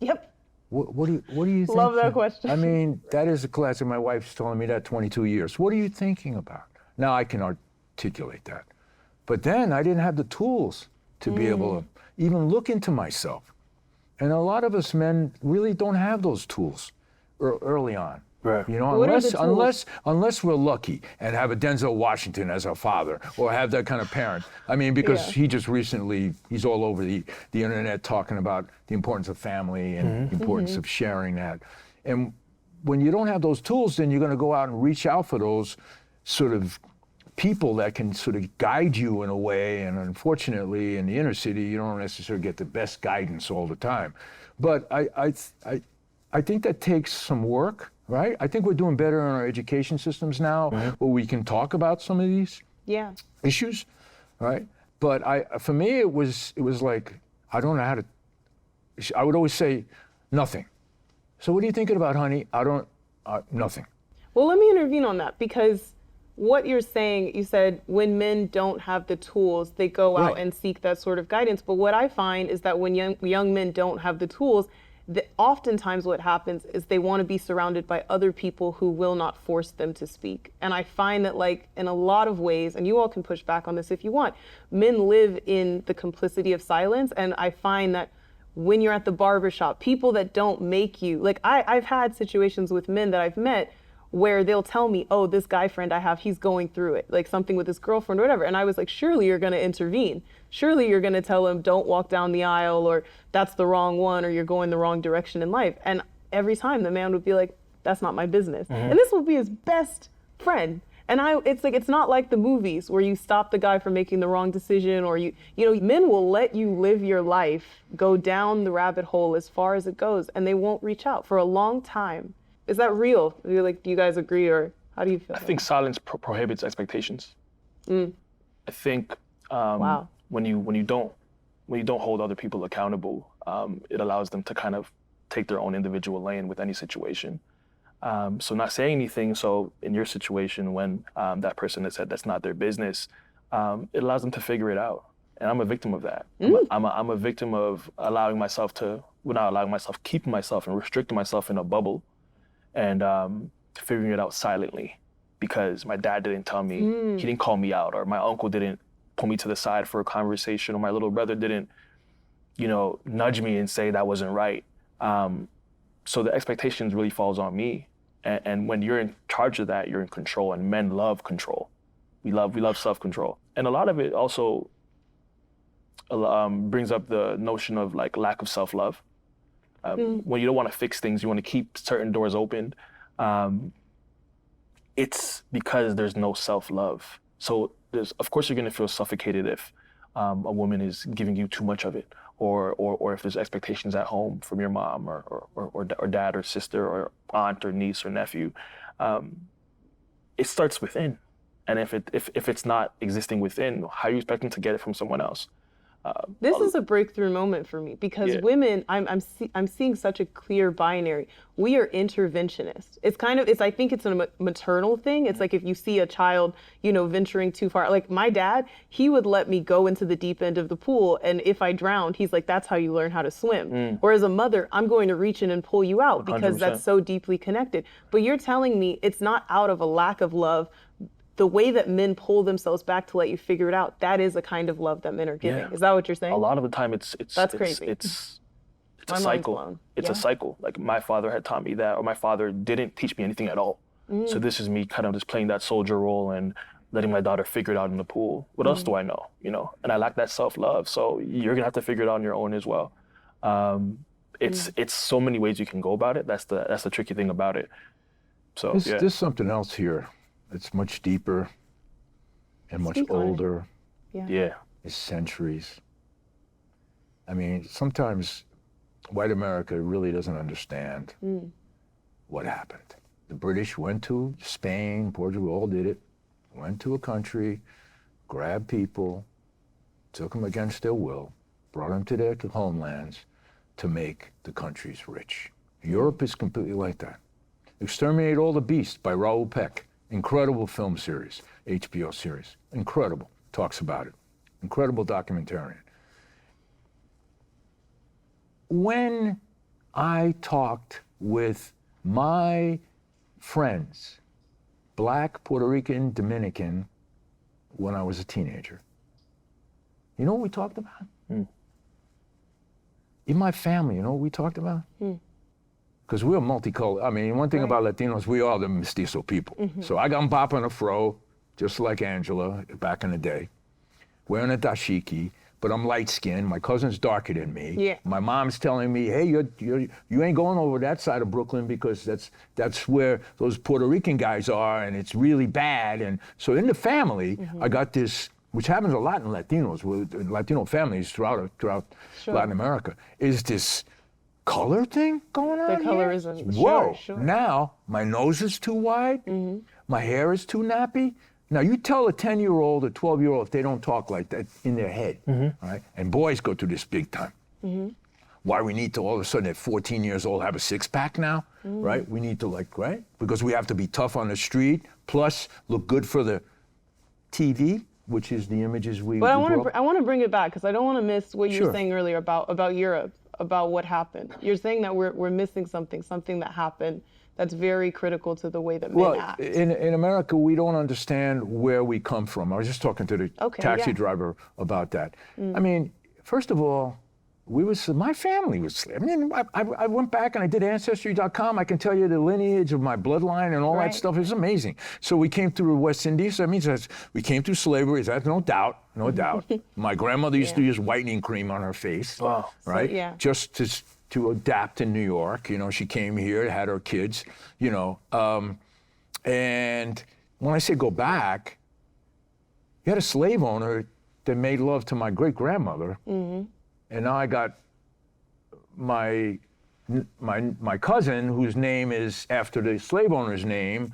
Yep.
What do you think?
Love that question.
I mean, that is a classic. My wife's telling me that 22 years. What are you thinking about? Now I can articulate that. But then I didn't have the tools to be able to even look into myself. And a lot of us men really don't have those tools early on.
Right.
You know,
What are the tools?
unless we're lucky and have a Denzel Washington as our father, or have that kind of parent. I mean, because he just recently, he's all over the internet talking about the importance of family and the importance of sharing that. And when you don't have those tools, then you're going to go out and reach out for those sort of people that can sort of guide you in a way. And unfortunately, in the inner city, you don't necessarily get the best guidance all the time. But I think that takes some work. Right? I think we're doing better in our education systems now, where we can talk about some of these issues, right? But for me, it was like, I don't know how to, I would always say, nothing. So what are you thinking about, honey? Nothing.
Well, let me intervene on that, because what you're saying, you said when men don't have the tools, they go out and seek that sort of guidance. But what I find is that when young men don't have the tools, oftentimes what happens is they want to be surrounded by other people who will not force them to speak. And I find that, like, in a lot of ways, and you all can push back on this if you want, men live in the complicity of silence. And I find that when you're at the barbershop, people that don't make you, like I've had situations with men that I've met where they'll tell me, "Oh, this guy friend I have, he's going through it, like something with his girlfriend or whatever." And I was like, surely you're going to intervene. Surely you're going to tell him, "Don't walk down the aisle," or "That's the wrong one," or "You're going the wrong direction in life." And every time the man would be like, "That's not my business." And this will be his best friend. And it's not like the movies where you stop the guy from making the wrong decision, or you know, men will let you live your life, go down the rabbit hole as far as it goes, and they won't reach out for a long time. Is that real? Do you guys agree, or how do you feel?
I think silence prohibits expectations. I think when you don't hold other people accountable, it allows them to kind of take their own individual lane with any situation. So not saying anything. So in your situation, when that person has said that's not their business, it allows them to figure it out. And I'm a victim of that. I'm a victim of keeping myself and restricting myself in a bubble, and figuring it out silently, because my dad didn't tell me, he didn't call me out, or my uncle didn't pull me to the side for a conversation, or my little brother didn't, nudge me and say that wasn't right. So the expectations really falls on me. And when you're in charge of that, you're in control, and men love control. We love self-control. And a lot of it also brings up the notion of like lack of self-love. When you don't want to fix things, you want to keep certain doors open. It's because there's no self-love. So of course you're going to feel suffocated if a woman is giving you too much of it, or if there's expectations at home from your mom or dad or sister or aunt or niece or nephew. It starts within. And if it's not existing within, how are you expecting to get it from someone else?
This is a breakthrough moment for me because women, I'm seeing such a clear binary. We are interventionists. I think it's a maternal thing. It's like if you see a child, venturing too far. Like my dad, he would let me go into the deep end of the pool, and if I drowned, he's like, "That's how you learn how to swim." Whereas a mother, I'm going to reach in and pull you out because 100%. That's so deeply connected. But you're telling me it's not out of a lack of love. The way that men pull themselves back to let you figure it out, that is a kind of love that men are giving. Is that what you're saying?
A lot of the time it's
crazy.
It's a cycle. It's a cycle. Like my father had taught me that, or my father didn't teach me anything at all. So this is me kind of just playing that soldier role and letting my daughter figure it out in the pool. What else do I know? And I lack that self-love. So you're gonna have to figure it out on your own as well. It's so many ways you can go about it. That's the tricky thing about it. So
there's something else here. It's much deeper and much older. It's centuries. I mean, sometimes white America really doesn't understand what happened. The British went to Spain, Portugal, all did it, went to a country, grabbed people, took them against their will, brought them to their homelands to make the countries rich. Europe is completely like that. Exterminate All the Beasts by Raoul Peck. Incredible film series, HBO series. Incredible. Talks about it. Incredible documentarian. When I talked with my friends, Black, Puerto Rican, Dominican, when I was a teenager, you know what we talked about? In my family, you know what we talked about? Because we're multicolored. I mean, one thing about Latinos, we are the mestizo people. So I got mbapa and a fro, just like Angela back in the day, wearing a dashiki, but I'm light-skinned. My cousin's darker than me. My mom's telling me, hey, you ain't going over that side of Brooklyn because that's where those Puerto Rican guys are, and it's really bad. And so in the family, I got this, which happens a lot in Latinos, with Latino families throughout Latin America, is this color thing going on
the colorism.
Here? Whoa, now my nose is too wide, my hair is too nappy. Now you tell a 10-year-old or 12-year-old if they don't talk like that in their head, right? And boys go through this big time. Why we need to all of a sudden at 14 years old have a six-pack now, right? We need to right? Because we have to be tough on the street, plus look good for the TV, which is the images we
But I want to bring it back because I don't want to miss what you were saying earlier about Europe. About what happened. You're saying that we're missing something that happened that's very critical to the way that men act.
In America, we don't understand where we come from. I was just talking to the taxi driver about that. I mean, first of all, my family was slave. I mean, I went back and I did Ancestry.com. I can tell you the lineage of my bloodline and all that stuff is amazing. So we came through the West Indies. So that means we came through slavery. That's no doubt. My grandmother used to use whitening cream on her face, right? So, just to adapt in New York. She came here, had her kids, and when I say go back, you had a slave owner that made love to my great-grandmother. And now I got my cousin, whose name is after the slave owner's name.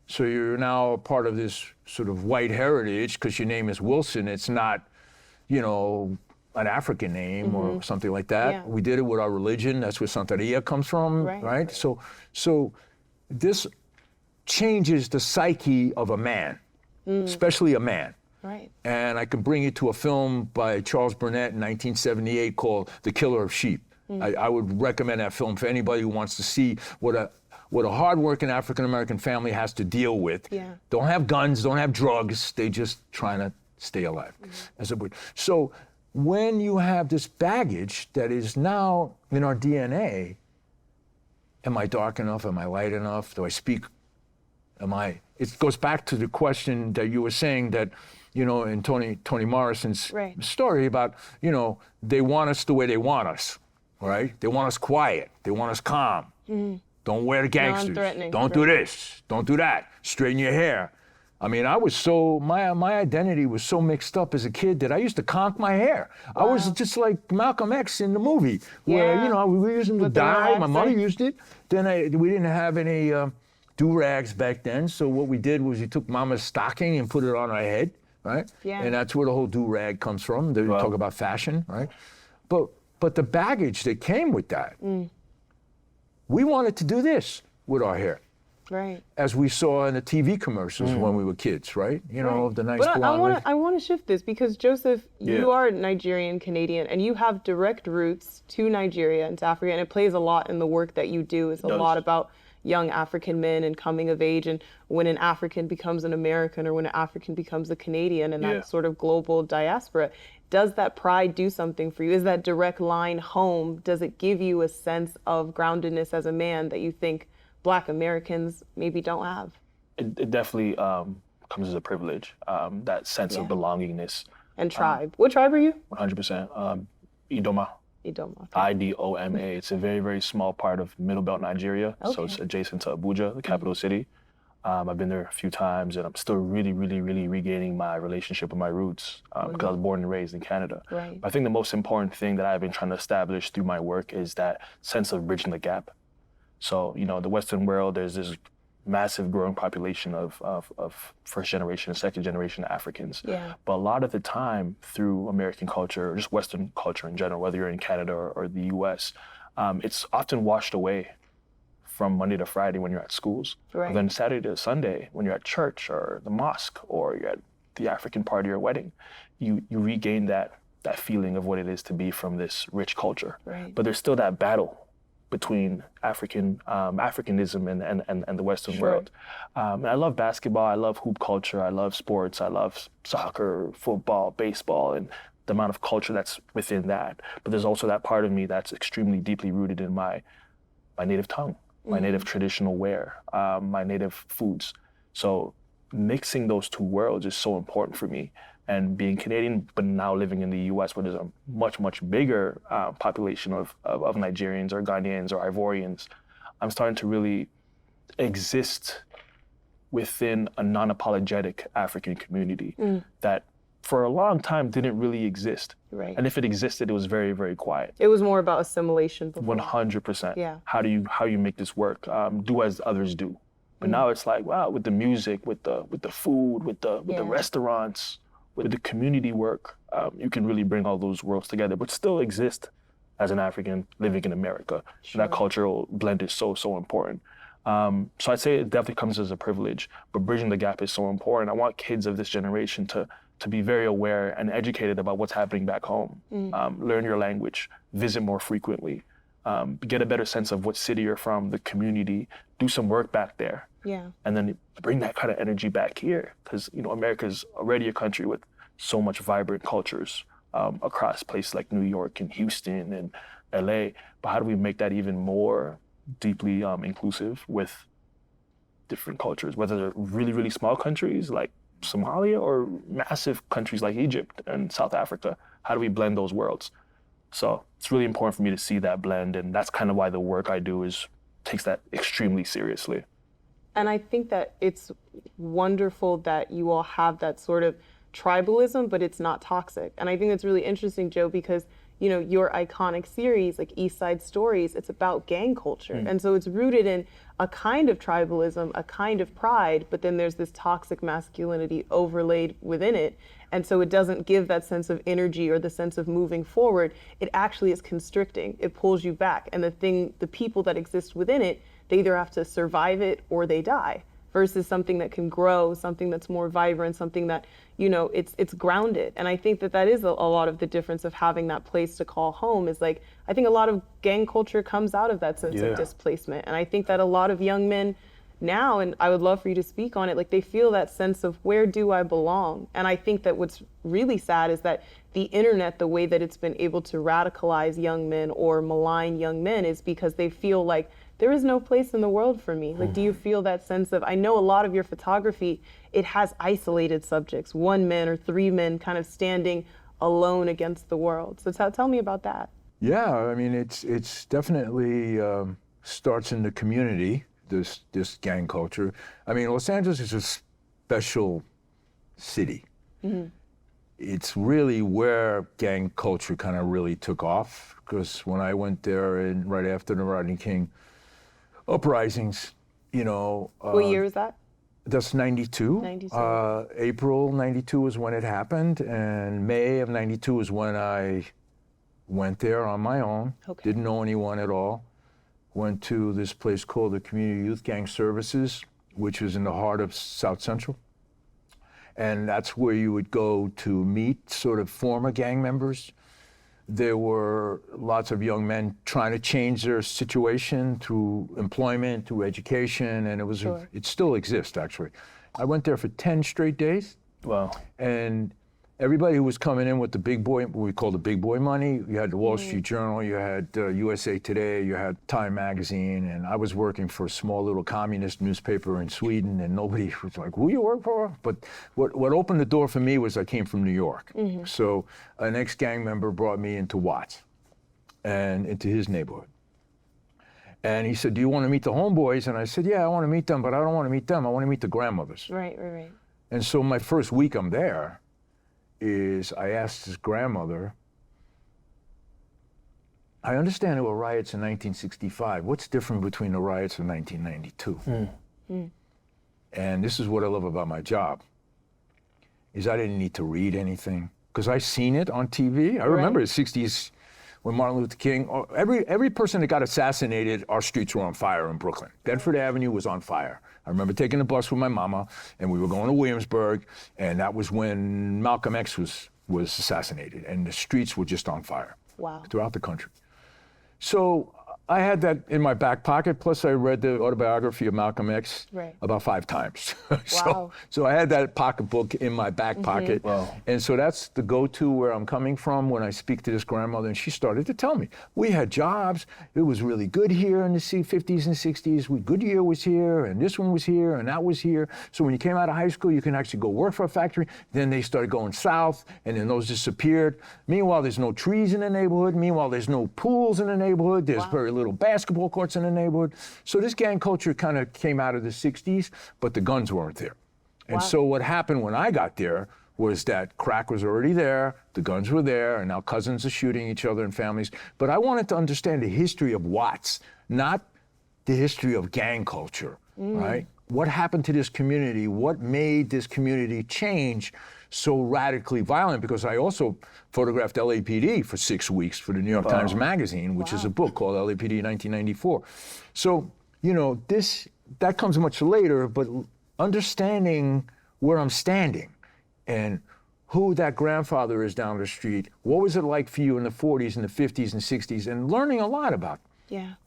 So you're now a part of this sort of white heritage because your name is Wilson. It's not, an African name or something like that. We did it with our religion. That's where Santeria comes from, right? So this changes the psyche of a man, especially a man.
Right.
And I can bring you to a film by Charles Burnett in 1978 called The Killer of Sheep. I would recommend that film for anybody who wants to see what what a hardworking African-American family has to deal with.
Yeah.
Don't have guns, don't have drugs, they just trying to stay alive. As it would. So when you have this baggage that is now in our DNA, am I dark enough? Am I light enough? Do I speak? It goes back to the question that you were saying that, in Toni Morrison's story about, they want us the way they want us, right? They want us quiet. They want us calm. Don't wear the gangsters.
Non-threatening.
Don't do this. Don't do that. Straighten your hair. I mean, my identity was so mixed up as a kid that I used to conk my hair. I was just like Malcolm X in the movie, where, we were using the dye. My mother used it. Then we didn't have any do-rags back then. So what we did was we took mama's stocking and put it on our head, right? Yeah. And that's where the whole do-rag comes from. They talk about fashion, right? But the baggage that came with that, we wanted to do this with our hair.
Right.
As we saw in the TV commercials when we were kids, right? The nice blonde.
I want to shift this because Joseph, you are Nigerian-Canadian and you have direct roots to Nigeria and to Africa, and it plays a lot in the work that you do. It's a lot about young African men and coming of age, and when an African becomes an American or when an African becomes a Canadian, and that sort of global diaspora. Does that pride do something for you? Is that direct line home? Does it give you a sense of groundedness as a man that you think Black Americans maybe don't have?
It definitely comes as a privilege, that sense of belongingness.
And tribe. What tribe are you?
100%. Idoma.
Idoma. Okay.
IDOMA. It's a very, very small part of Middle Belt, Nigeria. So it's adjacent to Abuja, the capital city. I've been there a few times, and I'm still really, really, really regaining my relationship with my roots because I was born and raised in Canada.
Right.
I think the most important thing that I've been trying to establish through my work is that sense of bridging the gap. So, the Western world, there's this massive growing population of first generation and second generation Africans.
Yeah.
But a lot of the time through American culture, or just Western culture in general, whether you're in Canada or the US, it's often washed away from Monday to Friday when you're at schools.
Right.
Or then Saturday to Sunday when you're at church or the mosque or you're at the African party or wedding, you regain that feeling of what it is to be from this rich culture.
Right.
But there's still that battle between Africanism and the Western world. And I love basketball, I love hoop culture, I love sports, I love soccer, football, baseball, and the amount of culture that's within that. But there's also that part of me that's extremely deeply rooted in my native tongue, my native traditional wear, my native foods. So mixing those two worlds is so important for me. And being Canadian, but now living in the US, where there's a much, much bigger population of Nigerians or Ghanaians or Ivorians, I'm starting to really exist within a non-apologetic African community that for a long time didn't really exist.
Right.
And if it existed, it was very, very quiet.
It was more about assimilation before.
100%.
Yeah.
How you make this work? Do as others do. But now it's like, wow, with the music, with the food, with the restaurants, with the community work, you can really bring all those worlds together, but still exist as an African living in America. And that cultural blend is so, so important. So I'd say it definitely comes as a privilege, but bridging the gap is so important. I want kids of this generation to be very aware and educated about what's happening back home. Learn your language, visit more frequently, get a better sense of what city you're from, the community, do some work back there.
Yeah. And
then bring that kind of energy back here, because America's already a country with so much vibrant cultures across places like New York and Houston and LA. But how do we make that even more deeply inclusive with different cultures, whether they're really, really small countries like Somalia or massive countries like Egypt and South Africa? How do we blend those worlds? So it's really important for me to see that blend, and that's kind of why the work I do takes that extremely seriously.
And I think that it's wonderful that you all have that sort of tribalism, but it's not toxic. And I think that's really interesting, Joe, because your iconic series, like East Side Stories, it's about gang culture. And so it's rooted in a kind of tribalism, a kind of pride, but then there's this toxic masculinity overlaid within it. And so it doesn't give that sense of energy or the sense of moving forward. It actually is constricting. It pulls you back. And the people that exist within it, they either have to survive it or they die. versus something that can grow, something that's more vibrant, something that, you know, it's grounded. And I think that is a lot of the difference of having that place to call home is like, I think a lot of gang culture comes out of that sense of displacement. And I think that a lot of young men now, and I would love for you to speak on it, like they feel that sense of where do I belong? And I think that what's really sad is that the internet, the way that it's been able to radicalize young men or malign young men is because they feel like there is no place in the world for me. Like, do you feel that sense of, I know a lot of your photography, it has isolated subjects, one man or three men kind of standing alone against the world. So tell me about that.
Yeah, I mean, it's definitely starts in the community, this gang culture. I mean, Los Angeles is a special city. It's really where gang culture kind of really took off, because when I went there and right after the Rodney King uprisings, you know.
What year was that?
That's 92.
92.
April 92 was when it happened, and May of 92 was when I went there on my own.
Okay.
Didn't know anyone at all. Went to this place called the Community Youth Gang Services, which was in the heart of South Central. And that's where you would go to meet sort of former gang members. There were lots of young men trying to change their situation through employment, through education, and it still exists, actually. I went there for 10 straight days.
Wow.
And everybody who was coming in with the big boy, what we call the big boy money, you had the Wall Street Journal, you had USA Today, you had Time Magazine, and I was working for a small little communist newspaper in Sweden, and nobody was like, who you work for? But what opened the door for me was I came from New York. So an ex-gang member brought me into Watts and into his neighborhood. And he said, do you want to meet the homeboys? And I said, yeah, I want to meet them, but I don't want to meet them. I want to meet the grandmothers.
Right.
And so my first week I'm there, is I asked his grandmother, I understand there were riots in 1965. What's different between the riots in 1992? And this is what I love about my job, is I didn't need to read anything, because I seen it on TV. I remember the 60s when Martin Luther King, every person that got assassinated, our streets were on fire in Brooklyn. Bedford Avenue was on fire. I remember taking the bus with my mama, and we were going to Williamsburg, and that was when Malcolm X was assassinated, and the streets were just on fire throughout the country. So I had that in my back pocket, plus I read the autobiography of Malcolm X about 5 times. So I had that pocketbook in my back pocket. And so that's the go-to where I'm coming from when I speak to this grandmother, and she started to tell me, we had jobs, it was really good here in the 50s and 60s, Goodyear was here, and this one was here, and that was here. So when you came out of high school, you can actually go work for a factory. Then they started going south, and then those disappeared. Meanwhile, there's no trees in the neighborhood. Meanwhile, there's no pools in the neighborhood. There's very little basketball courts in the neighborhood. So this gang culture kind of came out of the 60s, but the guns weren't there. And so what happened when I got there was that crack was already there, the guns were there, and now cousins are shooting each other in families. But I wanted to understand the history of Watts, not the history of gang culture, right? What happened to this community? What made this community change so radically violent? Because I also photographed LAPD for 6 weeks for the New York Times Magazine, which is a book called LAPD 1994. So, you know, that comes much later, but understanding where I'm standing and who that grandfather is down the street, what was it like for you in the 40s and the 50s and 60s, and learning a lot about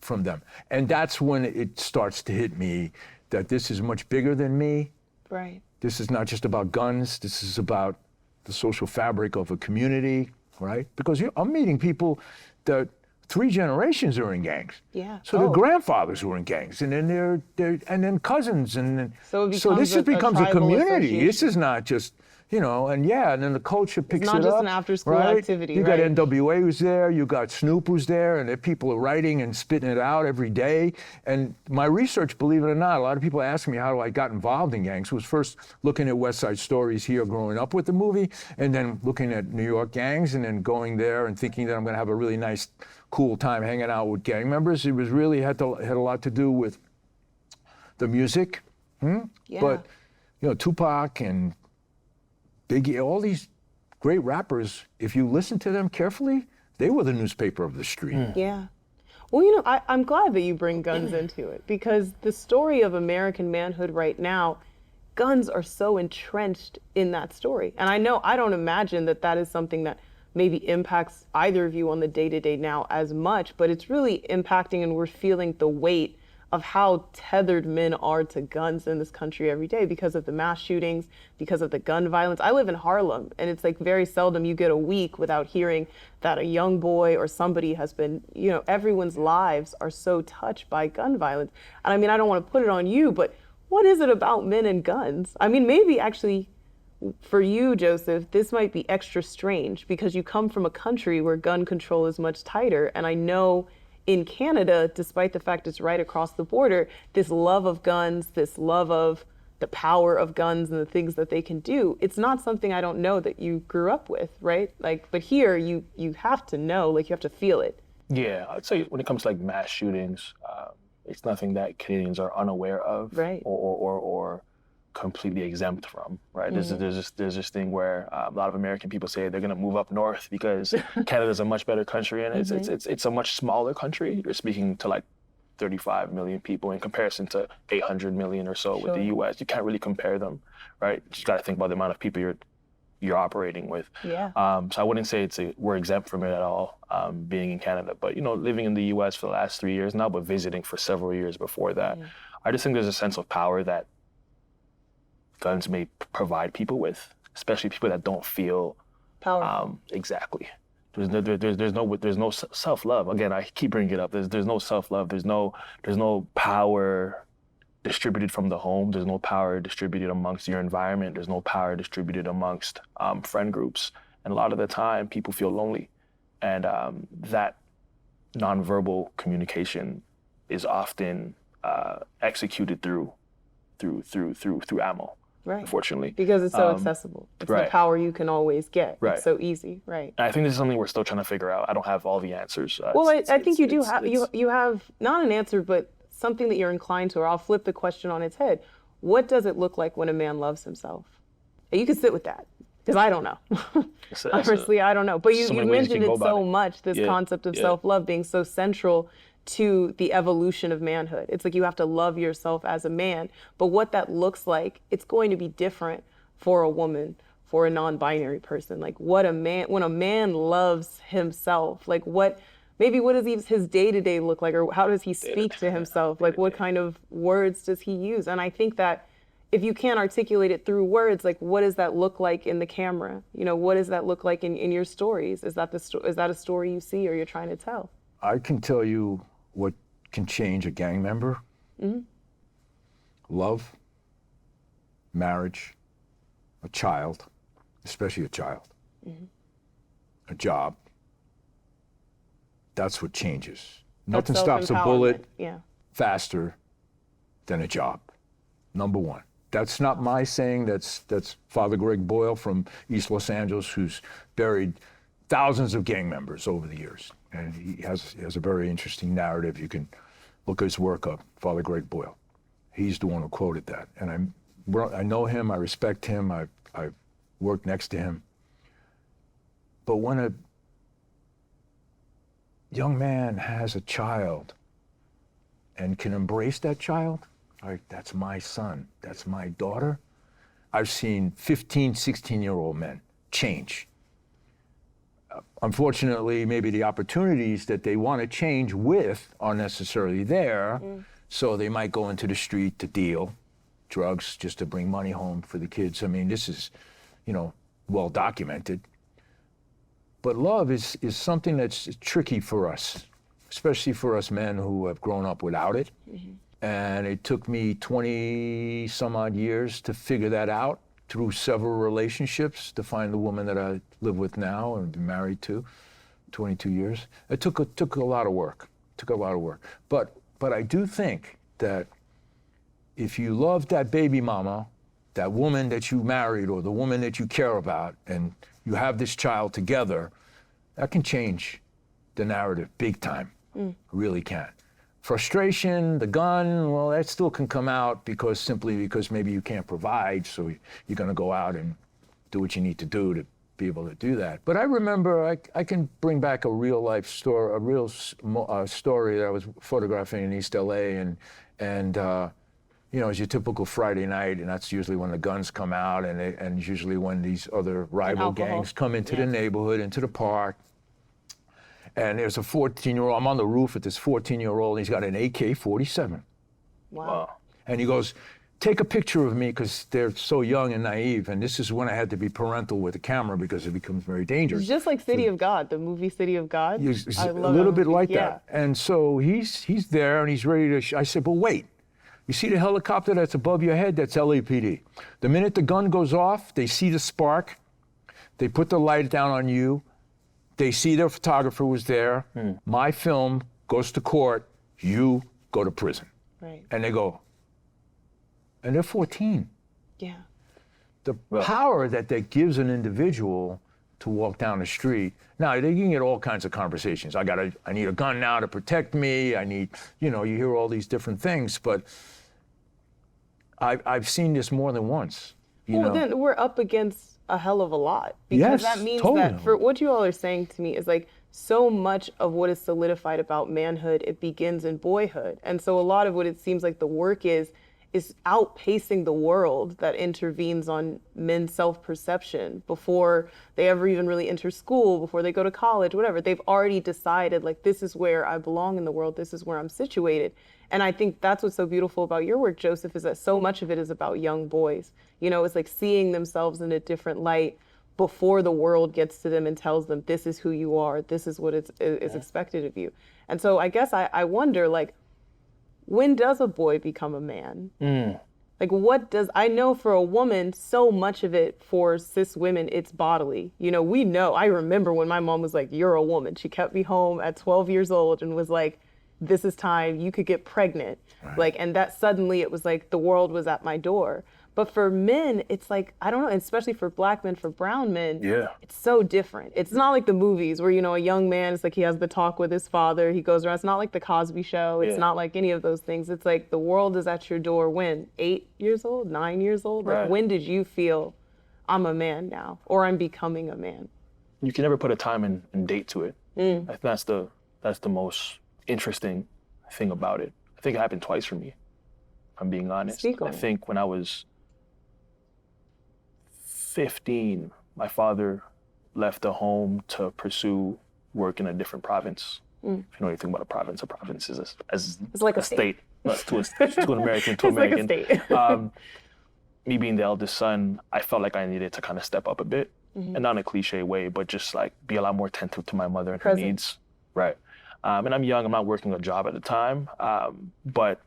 from them. And that's when it starts to hit me that this is much bigger than me.
Right.
This is not just about guns. This is about the social fabric of a community, right? Because I'm meeting people that 3 generations are in gangs. So their grandfathers were in gangs, and then and then cousins, and then, so this becomes a community. This is not just, you know, and then the culture picks it up.
It's not just an after-school activity,
You got NWA who's there, you got Snoop who's there, and the people are writing and spitting it out every day. And my research, believe it or not, a lot of people ask me how I got involved in gangs. It was first looking at West Side Stories here growing up with the movie, and then looking at New York gangs, and then going there and thinking that I'm gonna have a really nice, cool time hanging out with gang members. It was really had a lot to do with the music. But, you know, Tupac and Biggie, all these great rappers, if you listen to them carefully, they were the newspaper of the street.
Well, you know, I'm glad that you bring guns into it, because the story of American manhood right now, guns are so entrenched in that story. And I know, I don't imagine that that is something that maybe impacts either of you on the day-to-day now as much, but it's really impacting, and we're feeling the weight of how tethered men are to guns in this country every day because of the mass shootings, because of the gun violence. I live in Harlem, and it's like very seldom you get a week without hearing that a young boy or somebody has been, you know, everyone's lives are so touched by gun violence. And I mean, I don't want to put it on you, but what is it about men and guns? I mean, maybe actually for you, Joseph, this might be extra strange because you come from a country where gun control is much tighter. And I know in Canada, despite the fact it's right across the border, this love of guns, this love of the power of guns and the things that they can do, it's not something I don't know that you grew up with, right? Like, but here you have to know, like you have to feel it.
Yeah, I'd say when it comes to like mass shootings, it's nothing that Canadians are unaware of,
right,
or completely exempt from, right?
Mm-hmm.
There's this thing where a lot of American people say they're going to move up north because Canada's a much better country, and it's a much smaller country. You're speaking to like 35 million people in comparison to 800 million or so with the U.S. You can't really compare them, right? You just got to think about the amount of people you're operating with.
Yeah.
So I wouldn't say we're exempt from it at all, being in Canada. But you know, living in the U.S. for the last 3 years now, but visiting for several years before that, I just think there's a sense of power that guns may provide people with, especially people that don't feel
powerful.
Exactly. There's no self-love. Again, I keep bringing it up. There's no self-love. There's no power distributed from the home. There's no power distributed amongst your environment. There's no power distributed amongst friend groups. And a lot of the time, people feel lonely, and that nonverbal communication is often executed through ammo.
Right.
Unfortunately.
Because it's so accessible. It's the power you can always get.
Right.
It's so easy. Right.
And I think this is something we're still trying to figure out. I don't have all the answers.
Well, I think you do have, you have not an answer, but something that you're inclined to, or I'll flip the question on its head. What does it look like when a man loves himself? And you can sit with that, because I don't know. Honestly, I don't know. But you mentioned it so much, this concept of self-love being so central to the evolution of manhood. It's like you have to love yourself as a man, but what that looks like, it's going to be different for a woman, for a non-binary person. Like when a man loves himself, like what does his day-to-day look like, or how does he speak to himself? Like what kind of words does he use? And I think that if you can't articulate it through words, like what does that look like in the camera? You know, what does that look like in your stories? Is that a story you see or you're trying to tell?
I can tell you what can change a gang member. Mm-hmm. Love, marriage, a child, especially a child, a job. That's what changes. Nothing stops a bullet faster than a job. Number one. That's not my saying. That's Father Greg Boyle from East Los Angeles, who's buried thousands of gang members over the years. And he has a very interesting narrative. You can look his work up, Father Greg Boyle. He's the one who quoted that. And I know him, I respect him, I've worked next to him. But when a young man has a child and can embrace that child, like, that's my son, that's my daughter. I've seen 15, 16-year-old men change. Unfortunately, maybe the opportunities that they want to change with aren't necessarily there, so they might go into the street to deal drugs just to bring money home for the kids. I mean, this is, well documented. But love is something that's tricky for us, especially for us men who have grown up without it. Mm-hmm. And it took me 20 some odd years to figure that out through several relationships to find the woman that I live with now and been married to 22 years. It took a lot of work. But I do think that if you love that baby mama, that woman that you married or the woman that you care about, and you have this child together, that can change the narrative big time. Really can. Frustration, the gun, well, that still can come out simply because maybe you can't provide, so you're going to go out and do what you need to do to be able to do that. But I remember I can bring back a real life story, story that I was photographing in East LA, and it's your typical Friday night, and that's usually when the guns come out, and usually when these other rival gangs come into the neighborhood, into the park. And there's a 14-year-old, I'm on the roof with this 14-year-old, and he's got an AK-47.
Wow.
And he goes, take a picture of me, because they're so young and naive, and this is when I had to be parental with the camera because it becomes very dangerous.
It's just like City of God, the movie City of God.
It's a little bit like that. And so he's there, and he's ready to, I said, but wait. You see the helicopter that's above your head? That's LAPD. The minute the gun goes off, they see the spark, they put the light down on you, they see their photographer was there, my film goes to court, you go to prison.
Right.
And they go, and they're 14.
Yeah.
The power that gives an individual to walk down the street. Now, they can get all kinds of conversations. I need a gun now to protect me. I need, you hear all these different things, but I've seen this more than once.
Then we're up against a hell of a lot, because that means that for what you all are saying to me is like so much of what is solidified about manhood, it begins in boyhood. And so a lot of what it seems like the work is outpacing the world that intervenes on men's self-perception before they ever even really enter school, before they go to college, whatever. They've already decided, like, this is where I belong in the world, this is where I'm situated. And I think that's what's so beautiful about your work, Joseph, is that so much of it is about young boys. It's like seeing themselves in a different light before the world gets to them and tells them, this is who you are, this is what is expected of you. And so I guess I wonder, like, when does a boy become a man? Like, I know for a woman, so much of it for cis women, it's bodily. I remember when my mom was like, you're a woman. She kept me home at 12 years old and was like, this is time, you could get pregnant. Right. Like, and that suddenly it was like the world was at my door. But for men, it's like, I don't know, especially for black men, for brown men, it's so different. It's not like the movies where, a young man, it's like he has the talk with his father, he goes around. It's not like the Cosby Show. It's not like any of those things. It's like the world is at your door when? 8 years old, 9 years old? Right. Like, when did you feel I'm a man now, or I'm becoming a man?
You can never put a time and date to it. I think that's the most interesting thing about it. I think it happened twice for me, if I'm being honest. I think when I was 15, my father left the home to pursue work in a different province. If you know anything about a province is
it's like a state.
To an American, to American.
Like a state.
Me being the eldest son, I felt like I needed to kind of step up a bit, and not in a cliche way, but just like be a lot more attentive to my mother and her needs. Right. And I'm young, I'm not working a job at the time, but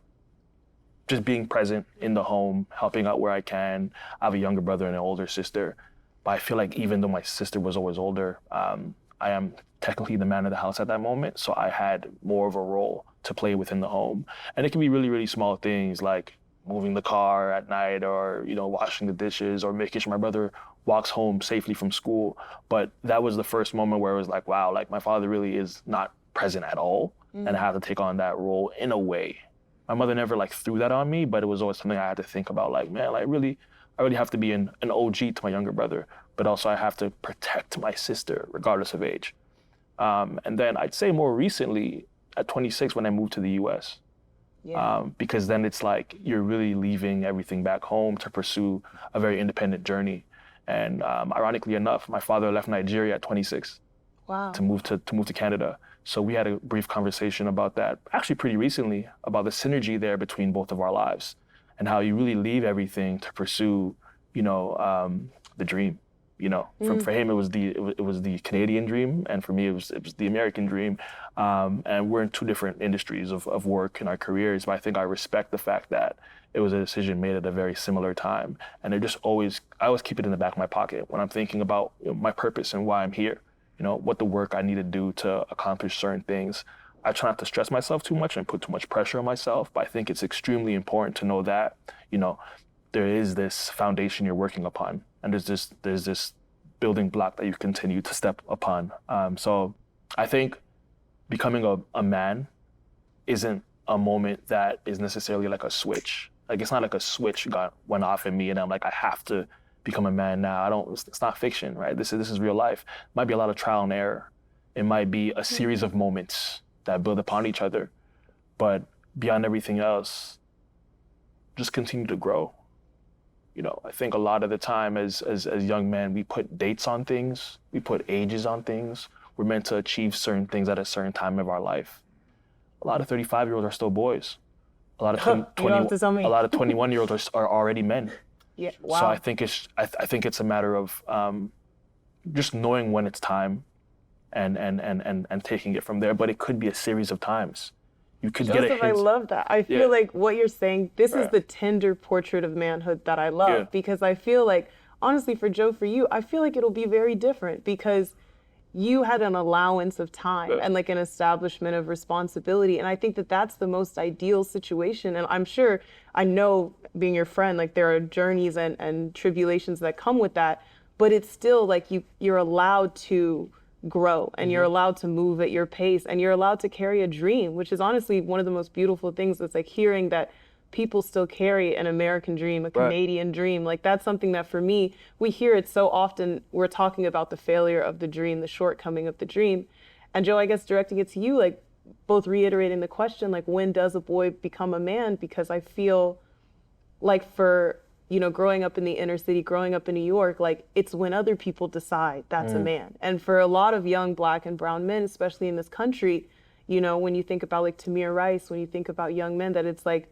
just being present in the home, helping out where I can. I have a younger brother and an older sister, but I feel like even though my sister was always older, I am technically the man of the house at that moment, so I had more of a role to play within the home. And it can be really, really small things like moving the car at night, or washing the dishes, or making sure my brother walks home safely from school. But that was the first moment where it was like, wow, like my father really is not present at all, and I have to take on that role in a way. My mother never like threw that on me, but it was always something I had to think about, like, man, like I really have to be an OG to my younger brother, but also I have to protect my sister regardless of age. And then I'd say more recently at 26 when I moved to the US, because then it's like you're really leaving everything back home to pursue a very independent journey. And ironically enough, my father left Nigeria at 26 to move to Canada. So we had a brief conversation about that, actually pretty recently, about the synergy there between both of our lives and how you really leave everything to pursue, the dream. For him it was the Canadian dream, and for me it was the American dream. And we're in two different industries of work in our careers, but I think I respect the fact that it was a decision made at a very similar time. And I always keep it in the back of my pocket when I'm thinking about my purpose and why I'm here. What the work I need to do to accomplish certain things. I try not to stress myself too much and put too much pressure on myself, but I think it's extremely important to know that, there is this foundation you're working upon, and there's this building block that you continue to step upon. So I think becoming a man isn't a moment that is necessarily like a switch. Like, it's not like a switch went off in me and I'm like, I have to become a man now. It's not fiction, right? This is real life. It might be a lot of trial and error. It might be a series of moments that build upon each other. But beyond everything else, just continue to grow. I think a lot of the time as young men, we put dates on things, we put ages on things. We're meant to achieve certain things at a certain time of our life. A lot of 35-year-olds are still boys. A lot of 21-year-olds are already men.
Yeah. Wow.
So I think it's a matter of just knowing when it's time and taking it from there. But it could be a series of times. You could get a hint.
I love that. I feel like what you're saying, this is the tender portrait of manhood that I love, because I feel like, honestly, for Joe, for you, I feel like it'll be very different because you had an allowance of time and like an establishment of responsibility. And I think that that's the most ideal situation. And I'm sure, I know, being your friend, like there are journeys and tribulations that come with that, but it's still like you're allowed to grow and you're allowed to move at your pace and you're allowed to carry a dream, which is honestly one of the most beautiful things. It's like hearing that people still carry an American dream, a Canadian dream. Like that's something that for me, we hear it so often. We're talking about the failure of the dream, the shortcoming of the dream. And Joe, I guess directing it to you, like both reiterating the question, like when does a boy become a man? Because I feel like for, growing up in the inner city, growing up in New York, like it's when other people decide that's a man. And for a lot of young Black and brown men, especially in this country, when you think about like Tamir Rice, when you think about young men, that it's like,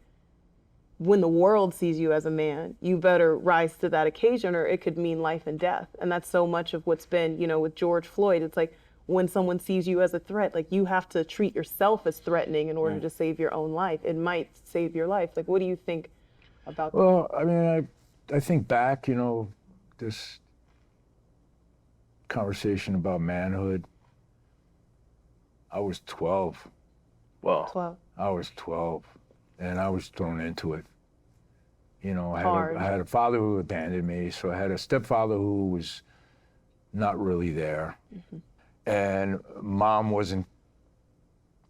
when the world sees you as a man, you better rise to that occasion or it could mean life and death. And that's so much of what's been, with George Floyd. It's like when someone sees you as a threat, like you have to treat yourself as threatening in order to save your own life. It might save your life. Like, what do you think about that?
Well, I mean, I think back, this conversation about manhood, I was 12.
Well,
12.
I was 12 and I was thrown into it. I had a father who abandoned me, so I had a stepfather who was not really there. And mom wasn't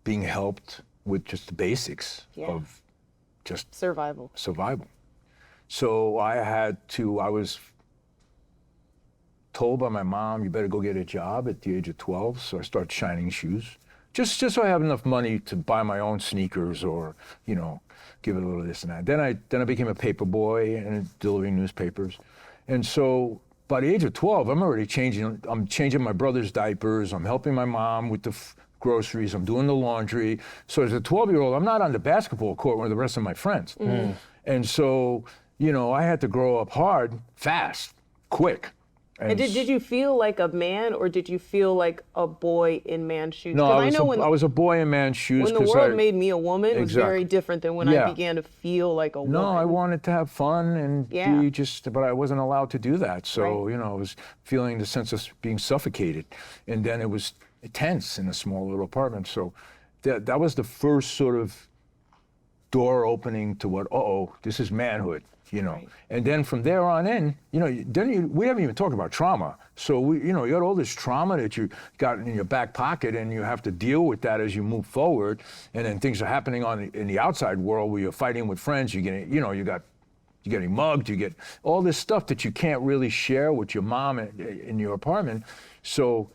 being helped with just the basics of just
survival.
So I was told by my mom, you better go get a job at the age of 12. So I started shining shoes, just so I have enough money to buy my own sneakers or, give it a little this and that. Then I became a paper boy and delivering newspapers. And so by the age of 12, I'm changing my brother's diapers. I'm helping my mom with the groceries. I'm doing the laundry. So as a 12-year-old, I'm not on the basketball court with the rest of my friends. And so, I had to grow up hard, fast, quick.
And did you feel like a man or did you feel like a boy in man's shoes?
No, I was a boy in man's shoes.
When the world made me a woman, it was very different than when I began to feel like a woman.
No, I wanted to have fun and but I wasn't allowed to do that. So, I was feeling the sense of being suffocated. And then it was tense in a small little apartment. So that was the first sort of door opening to this is manhood. And then from there on in, we haven't even talked about trauma. So you got all this trauma that you got in your back pocket, and you have to deal with that as you move forward. And then things are happening in the outside world where you're fighting with friends. You're getting mugged. You get all this stuff that you can't really share with your mom in your apartment. So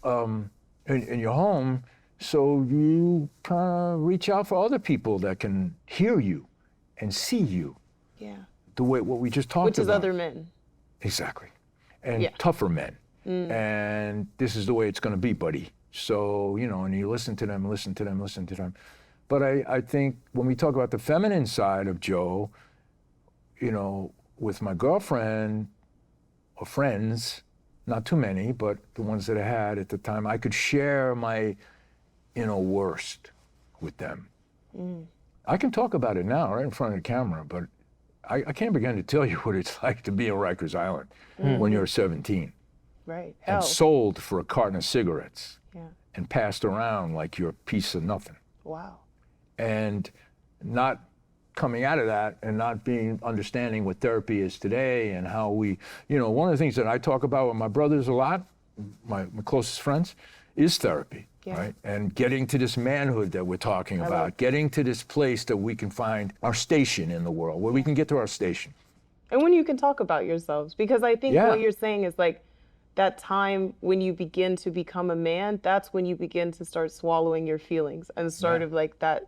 in your home, so you kind of reach out for other people that can hear you and see you.
Yeah.
The way what we just talked about.
Which is other men.
Exactly. And tougher men. And this is the way it's going to be, buddy. So, and you listen to them. But I think when we talk about the feminine side of Joe, with my girlfriend or friends, not too many, but the ones that I had at the time, I could share my worst with them. I can talk about it now right in front of the camera, but I can't begin to tell you what it's like to be in Rikers Island when you're 17.
Right.
And sold for a carton of cigarettes and passed around like you're a piece of nothing.
Wow.
And not coming out of that and not understanding what therapy is today and how we, one of the things that I talk about with my brothers a lot, my closest friends, is therapy. Right? And getting to this manhood that we're talking about, getting to this place that we can find our station in the world, where we can get to our station.
And when you can talk about yourselves, because I think
Yeah.
what you're saying is like that time when you begin to become a man, that's when you begin to start swallowing your feelings and sort of like that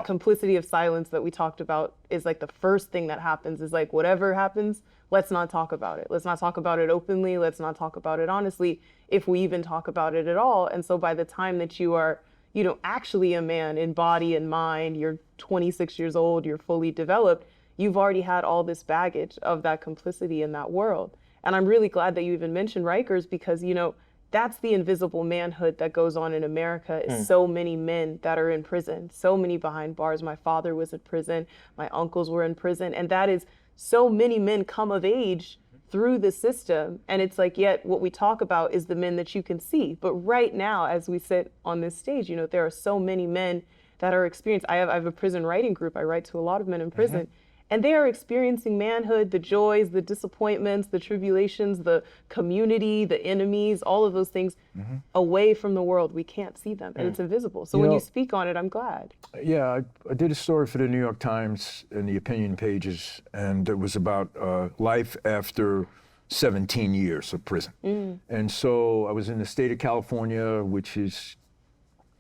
complicity of silence that we talked about is like the first thing that happens is like whatever happens, let's not talk about it. Let's not talk about it openly. Let's not talk about it honestly, if we even talk about it at all. And so by the time that you are, you know, actually a man in body and mind, you're 26 years old, you're fully developed, you've already had all this baggage of that complicity in that world. And I'm really glad that you even mentioned Rikers because, you know, that's the invisible manhood that goes on in America is so many men that are in prison, so many behind bars. My father was in prison, my uncles were in prison, and that is so many men come of age through the system. And it's like, yet what we talk about is the men that you can see. But right now, as we sit on this stage, you know, there are so many men that are experienced. I have a prison writing group. I write to a lot of men in prison. And they are experiencing manhood, the joys, the disappointments, the tribulations, the community, the enemies, all of those things away from the world. We can't see them and it's invisible. So when you speak on it, I'm glad.
Yeah, I did a story for the New York Times in the opinion pages, and it was about life after 17 years of prison. And so I was in the state of California, which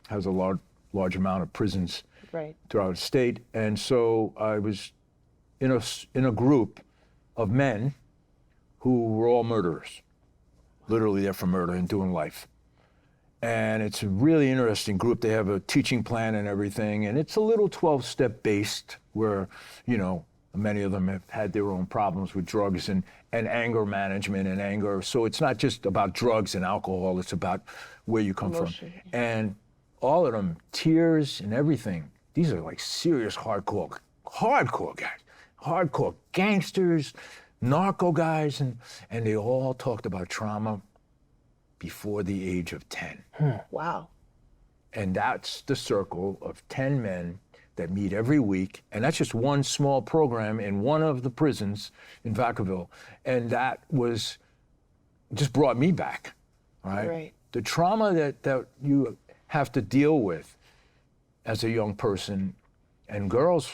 has a large amount of prisons throughout the state. And so I was in a group of men who were all murderers, literally there for murder and doing life. And it's a really interesting group. They have a teaching plan and everything, and it's a little 12-step based where, you know, many of them have had their own problems with drugs and anger management and anger. So it's not just about drugs and alcohol, it's about where you come from. And all of them, tears and everything. These are like serious hardcore guys. Hardcore gangsters, narco guys, and they all talked about trauma before the age of 10.
Wow.
And that's the circle of 10 men that meet every week, and that's just one small program in one of the prisons in Vacaville, and that just brought me back, right? The trauma that you have to deal with as a young person, and girls,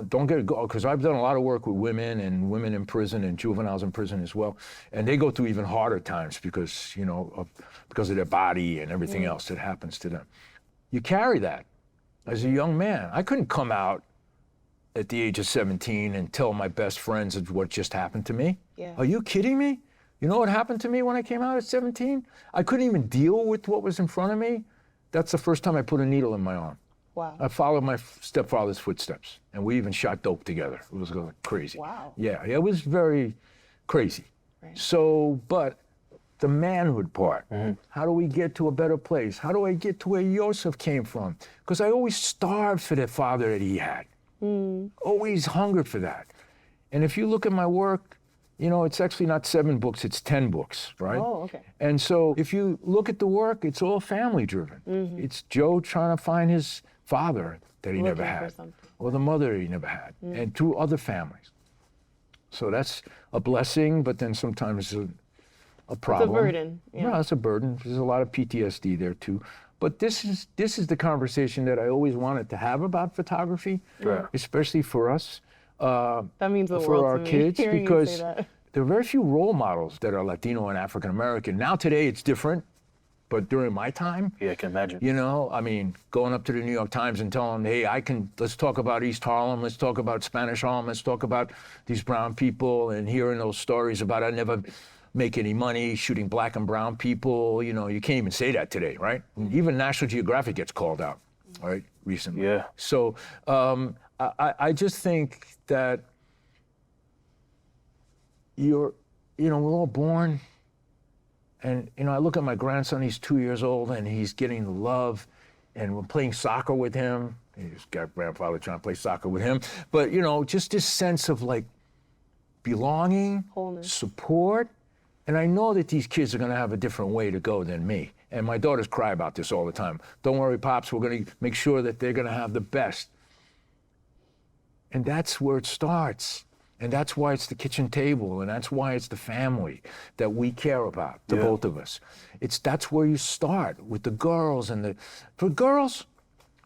don't get it, because I've done a lot of work with women and women in prison and juveniles in prison as well, and they go through even harder times because, you know, because of their body and everything else that happens to them. You carry that as a young man. I couldn't come out at the age of 17 and tell my best friends of what just happened to me. Are you kidding me? You know what happened to me when I came out at 17? I couldn't even deal with what was in front of me. That's the first time I put a needle in my arm.
Wow.
I followed my stepfather's footsteps, and we even shot dope together. It was crazy.
Wow.
Yeah, it was very crazy. So, but the manhood part, how do we get to a better place? How do I get to where Josef came from? Because I always starved for the father that he had. Always hungered for that. And if you look at my work, you know, it's actually not 7 books, it's 10 books, right?
Oh, okay.
And so if you look at the work, it's all family driven. It's Joe trying to find his father that he never had, or the mother he never had, and 2 other families. So that's a blessing, but then sometimes a problem.
It's a burden.
No, it's a burden. There's a lot of PTSD there too. But this is the conversation that I always wanted to have about photography, especially for us.
That means the
for
world
our
to me,
kids,
hearing you say
because
that.
there are very few role models that are Latino and African American. Now today it's different, but during my time,
Yeah, I can imagine.
you know, I mean, going up to the New York Times and telling them, hey, let's talk about East Harlem, let's talk about Spanish Harlem, let's talk about these brown people, and hearing those stories about I never make any money shooting black and brown people, you know, you can't even say that today, right? Even National Geographic gets called out, right, recently.
Yeah.
So I just think that we're all born, and, you know, I look at my grandson, he's 2 years old, and he's getting the love, and we're playing soccer with him. He's got grandfather trying to play soccer with him. But, you know, just this sense of, like, belonging,
Wholeness.
support, and I know that these kids are gonna have a different way to go than me. And my daughters cry about this all the time. Don't worry, Pops, we're gonna make sure that they're gonna have the best. And that's where it starts. And that's why it's the kitchen table, and that's why it's the family that we care about, the both of us. That's where you start, with the girls. For girls,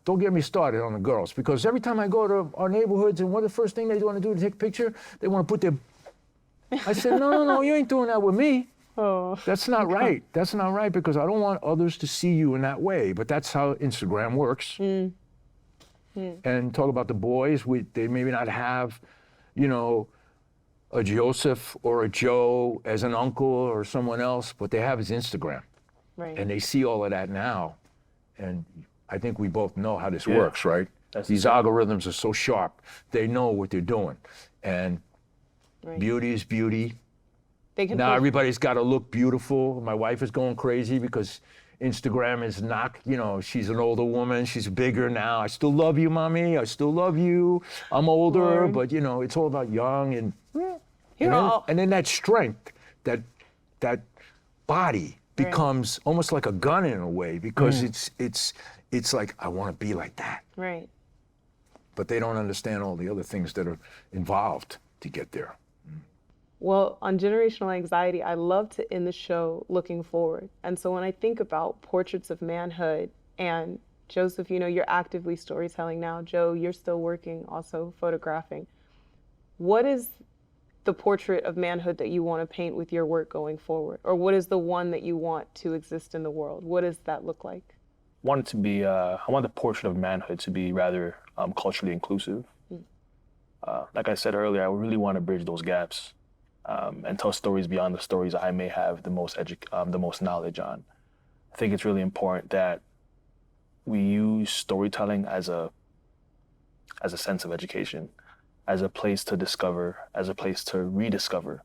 don't get me started on the girls, because every time I go to our neighborhoods, and what the first thing they want to do to take a picture, they want to put their I said, no, you ain't doing that with me.
Oh.
That's not right. That's not right, because I don't want others to see you in that way. But that's how Instagram works. And talk about the boys, they maybe not have, you know, a Joseph or a Joe as an uncle or someone else, but they have his Instagram.
Right.
And they see all of that now. And I think we both know how this works, right? These algorithms are so sharp. They know what they're doing. And beauty is beauty. Now everybody's got to look beautiful. My wife is going crazy because Instagram is not, you know, she's an older woman. She's bigger now. I still love you, mommy. I still love you. I'm older, but, you know, it's all about young and then that strength, that body becomes almost like a gun in a way, because it's like, I want to be like that.
Right.
But they don't understand all the other things that are involved to get there.
Well, on generational anxiety, I love to end the show looking forward. And so when I think about portraits of manhood, and Joseph, you know, you're actively storytelling now. Joe, you're still working, also photographing. What is the portrait of manhood that you want to paint with your work going forward? Or what is the one that you want to exist in the world? What does that look like?
I want the portrait of manhood to be rather culturally inclusive. Like I said earlier, I really want to bridge those gaps. And tell stories beyond the stories I may have the most knowledge on. I think it's really important that we use storytelling as a sense of education, as a place to discover, as a place to rediscover.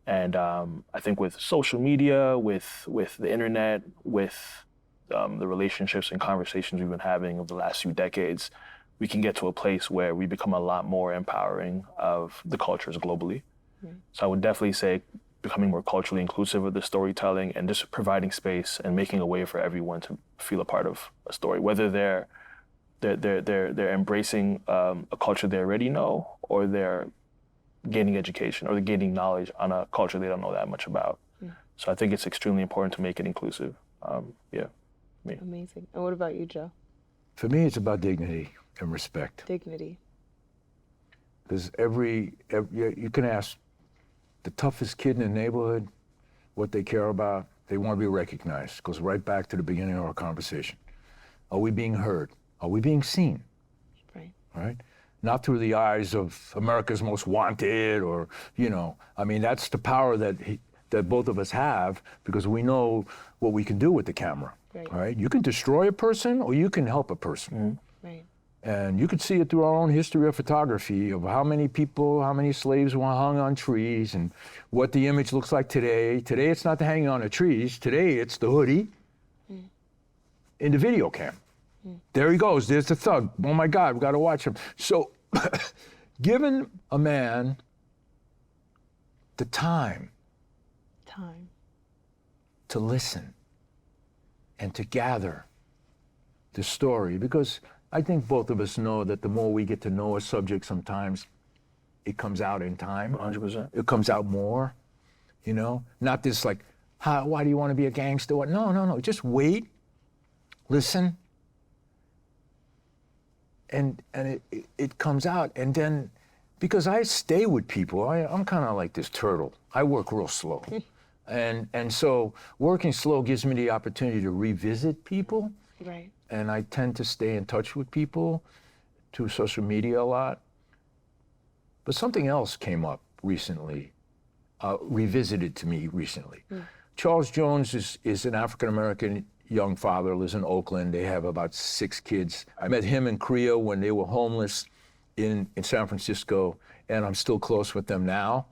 And I think with social media, with the internet, with the relationships and conversations we've been having over the last few decades, we can get to a place where we become a lot more empowering of the cultures globally. So I would definitely say becoming more culturally inclusive with the storytelling and just providing space and making a way for everyone to feel a part of a story, whether they're embracing a culture they already know, or they're gaining education, or they're gaining knowledge on a culture they don't know that much about. So I think it's extremely important to make it inclusive.
Amazing. And what about you, Joe?
For me, it's about dignity and respect.
Dignity.
Because you can ask the toughest kid in the neighborhood what they care about. They want to be recognized. It goes right back to the beginning of our conversation. Are we being heard? Are we being seen?
Right.
Right? Not through the eyes of America's Most Wanted, or, you know, I mean, that's the power that both of us have, because we know what we can do with the camera. Right? You can destroy a person, or you can help a person.
Right.
And you could see it through our own history of photography, of how many people, how many slaves were hung on trees, and what the image looks like today. Today, it's not the hanging on the trees. Today, it's the hoodie in the video cam. There he goes. There's the thug. Oh, my God, we've got to watch him. So given a man the time to listen and to gather the story, because I think both of us know that the more we get to know a subject, sometimes it comes out in time.
100%.
It comes out more, you know? Not this like, why do you want to be a gangster? No. Just wait, listen, and it comes out. And then, because I stay with people, I'm kind of like this turtle. I work real slow. And so working slow gives me the opportunity to revisit people.
Right.
And I tend to stay in touch with people through social media a lot. But something else came up recently, revisited to me recently. Charles Jones is an African-American young father, lives in Oakland. They have about 6 kids. I met him in Korea when they were homeless in San Francisco, and I'm still close with them now.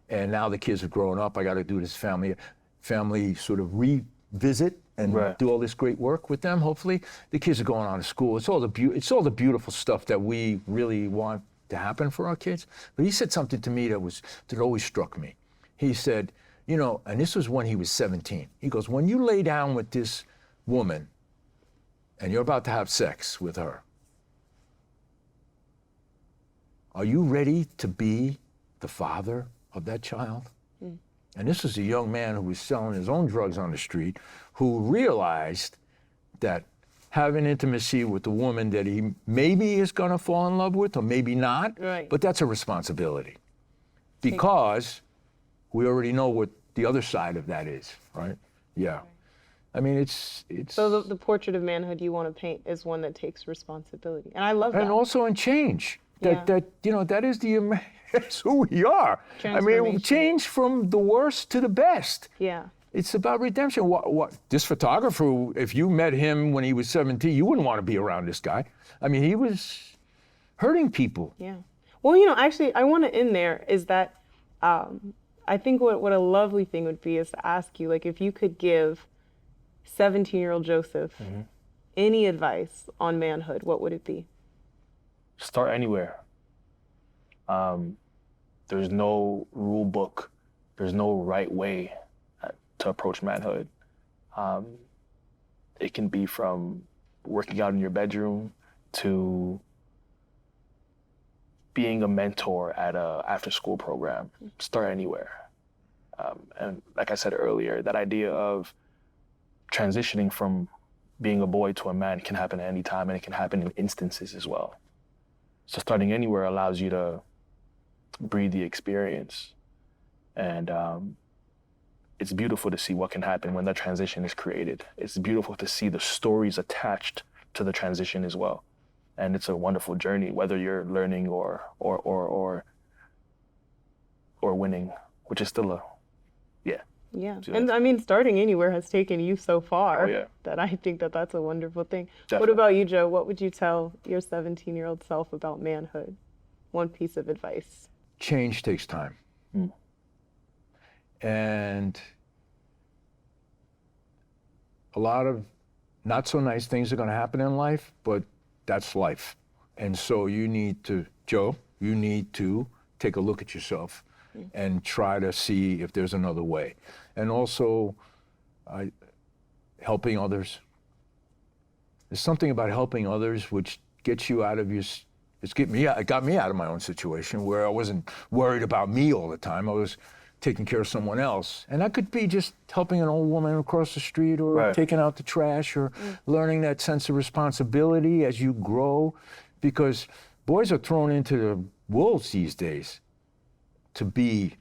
And now the kids have grown up. I got to do this family sort of revisit and do all this great work with them. Hopefully, the kids are going on to school. It's all the beautiful stuff that we really want to happen for our kids. But he said something to me that always struck me. He said, you know, and this was when he was 17. He goes, when you lay down with this woman and you're about to have sex with her, are you ready to be the father of that child? And this was a young man who was selling his own drugs on the street, who realized that having intimacy with a woman that he maybe is going to fall in love with, or maybe not, but that's a responsibility. Because we already know what the other side of that is, right? Yeah. I mean, it's.
So the portrait of manhood you want to paint is one that takes responsibility, and I love that.
And also in change.
Yeah.
That is that's who we are. I mean, change from the worst to the best.
Yeah.
It's about redemption. What this photographer, if you met him when he was 17, you wouldn't want to be around this guy. I mean, he was hurting people.
Yeah. Well, actually, I want to end there is that I think what a lovely thing would be is to ask you, like, if you could give 17-year-old Joseph any advice on manhood, what would it be?
Start anywhere. There's no rule book. There's no right way to approach manhood. It can be from working out in your bedroom to being a mentor at a after-school program. Start anywhere. And like I said earlier, that idea of transitioning from being a boy to a man can happen at any time, and it can happen in instances as well. So starting anywhere allows you to breathe the experience. And it's beautiful to see what can happen when that transition is created. It's beautiful to see the stories attached to the transition as well. And it's a wonderful journey, whether you're learning or winning, which is still
Yeah, and I mean, starting anywhere has taken you so far that I think that that's a wonderful thing.
Definitely.
What about you, Joe? What would you tell your 17-year-old self about manhood? One piece of advice.
Change takes time. And a lot of not so nice things are going to happen in life, but that's life. And so you need to, Joe, you need to take a look at yourself and try to see if there's another way. And also, helping others. There's something about helping others which gets you out of your, it got me out of my own situation where I wasn't worried about me all the time. I was taking care of someone else. And that could be just helping an old woman across the street or taking out the trash or learning that sense of responsibility as you grow, because boys are thrown into the wolves these days to be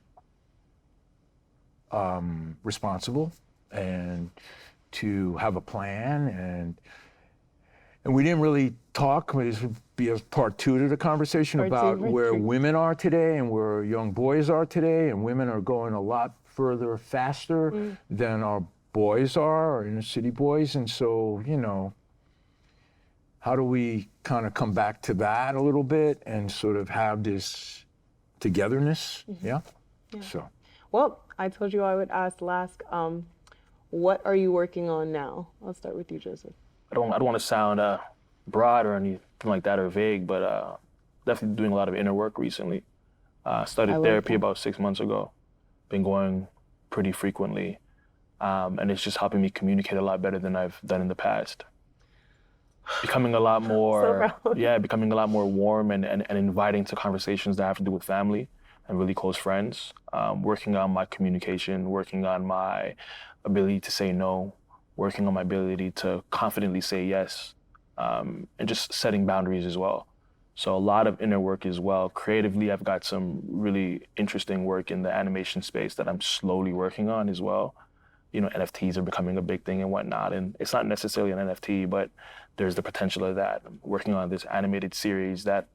responsible and to have a plan, and we didn't really talk. This would be a part 2 to the conversation about where women are today and where young boys are today, and women are going a lot further faster than our boys are, or inner city boys, and so, how do we kind of come back to that a little bit and sort of have this togetherness? Yeah. So.
Well, I told you I would ask last, what are you working on now? I'll start with you, Joseph.
I don't want to sound broad or anything like that or vague, but definitely doing a lot of inner work recently. Started therapy about 6 months ago. Been going pretty frequently, and it's just helping me communicate a lot better than I've done in the past. Becoming a lot more, becoming a lot more warm and inviting to conversations that have to do with family and really close friends. Working on my communication, working on my ability to say no, working on my ability to confidently say yes, and just setting boundaries as well. So a lot of inner work as well. Creatively, I've got some really interesting work in the animation space that I'm slowly working on as well. NFTs are becoming a big thing and whatnot, and it's not necessarily an NFT, but there's the potential of that. I'm working on this animated series that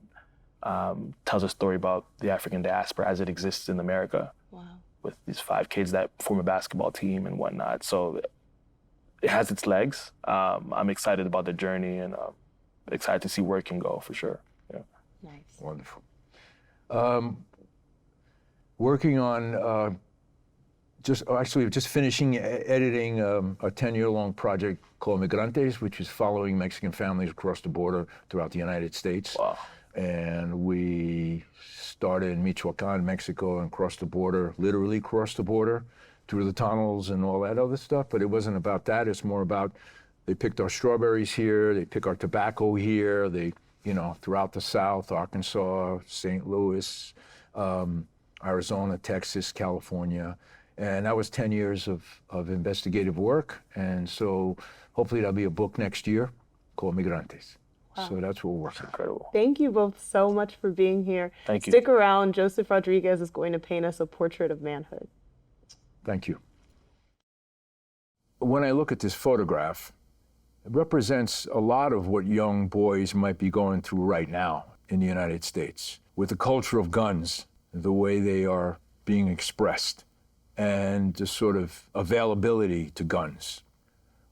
tells a story about the African diaspora as it exists in America.
Wow.
With these 5 kids that form a basketball team and whatnot. So it has its legs. I'm excited about the journey and excited to see where it can go for sure. Yeah.
Nice.
Wonderful. Working on just finishing editing a 10-year-long project called Migrantes, which is following Mexican families across the border throughout the United States.
Wow.
And we started in Michoacan, Mexico, and crossed the border, literally crossed the border through the tunnels and all that other stuff. But it wasn't about that. It's more about they picked our strawberries here, they pick our tobacco here, they, throughout the South, Arkansas, St. Louis, Arizona, Texas, California. And that was 10 years of investigative work. And so hopefully that'll be a book next year called Migrantes. Wow. So that's what we're working on.
Incredible.
Thank you both so much for being here.
Thank you.
Stick around. Joseph Rodriguez is going to paint us a portrait of manhood.
Thank you. When I look at this photograph, it represents a lot of what young boys might be going through right now in the United States, with the culture of guns, the way they are being expressed, and the sort of availability to guns.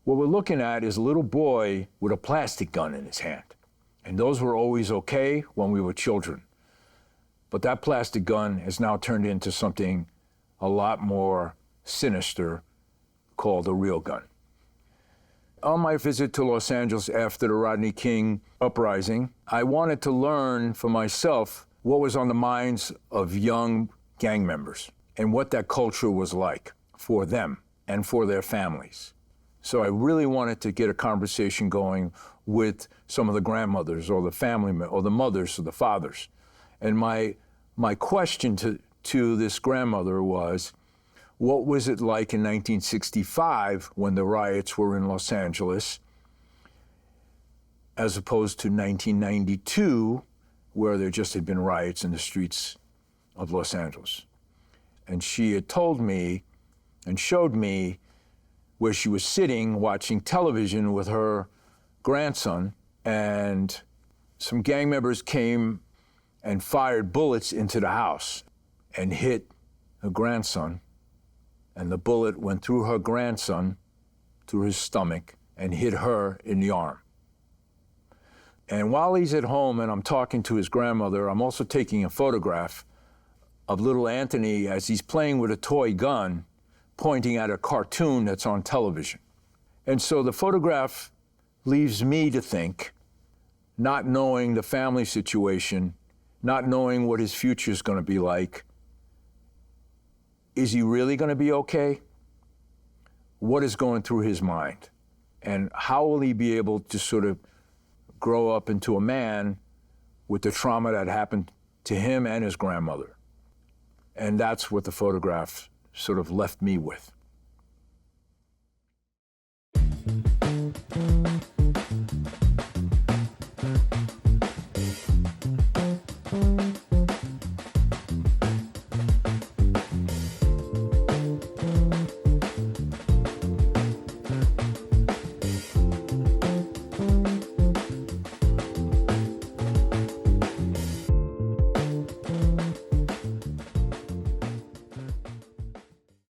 What we're looking at is a little boy with a plastic gun in his hand. And those were always okay when we were children. But that plastic gun has now turned into something a lot more sinister called a real gun. On my visit to Los Angeles after the Rodney King uprising, I wanted to learn for myself what was on the minds of young gang members and what that culture was like for them and for their families. So I really wanted to get a conversation going with some of the grandmothers or the family or the mothers or the fathers. And my question to this grandmother was, what was it like in 1965 when the riots were in Los Angeles, as opposed to 1992, where there just had been riots in the streets of Los Angeles? And she had told me and showed me where she was sitting watching television with her grandson, and some gang members came and fired bullets into the house and hit her grandson. And the bullet went through her grandson, through his stomach, and hit her in the arm. And while he's at home and I'm talking to his grandmother, I'm also taking a photograph of little Anthony as he's playing with a toy gun, pointing at a cartoon that's on television. And so the photograph leaves me to think, not knowing the family situation, not knowing what his future is going to be like, is he really going to be okay? What is going through his mind? And how will he be able to sort of grow up into a man with the trauma that happened to him and his grandmother? And that's what the photograph sort of left me with.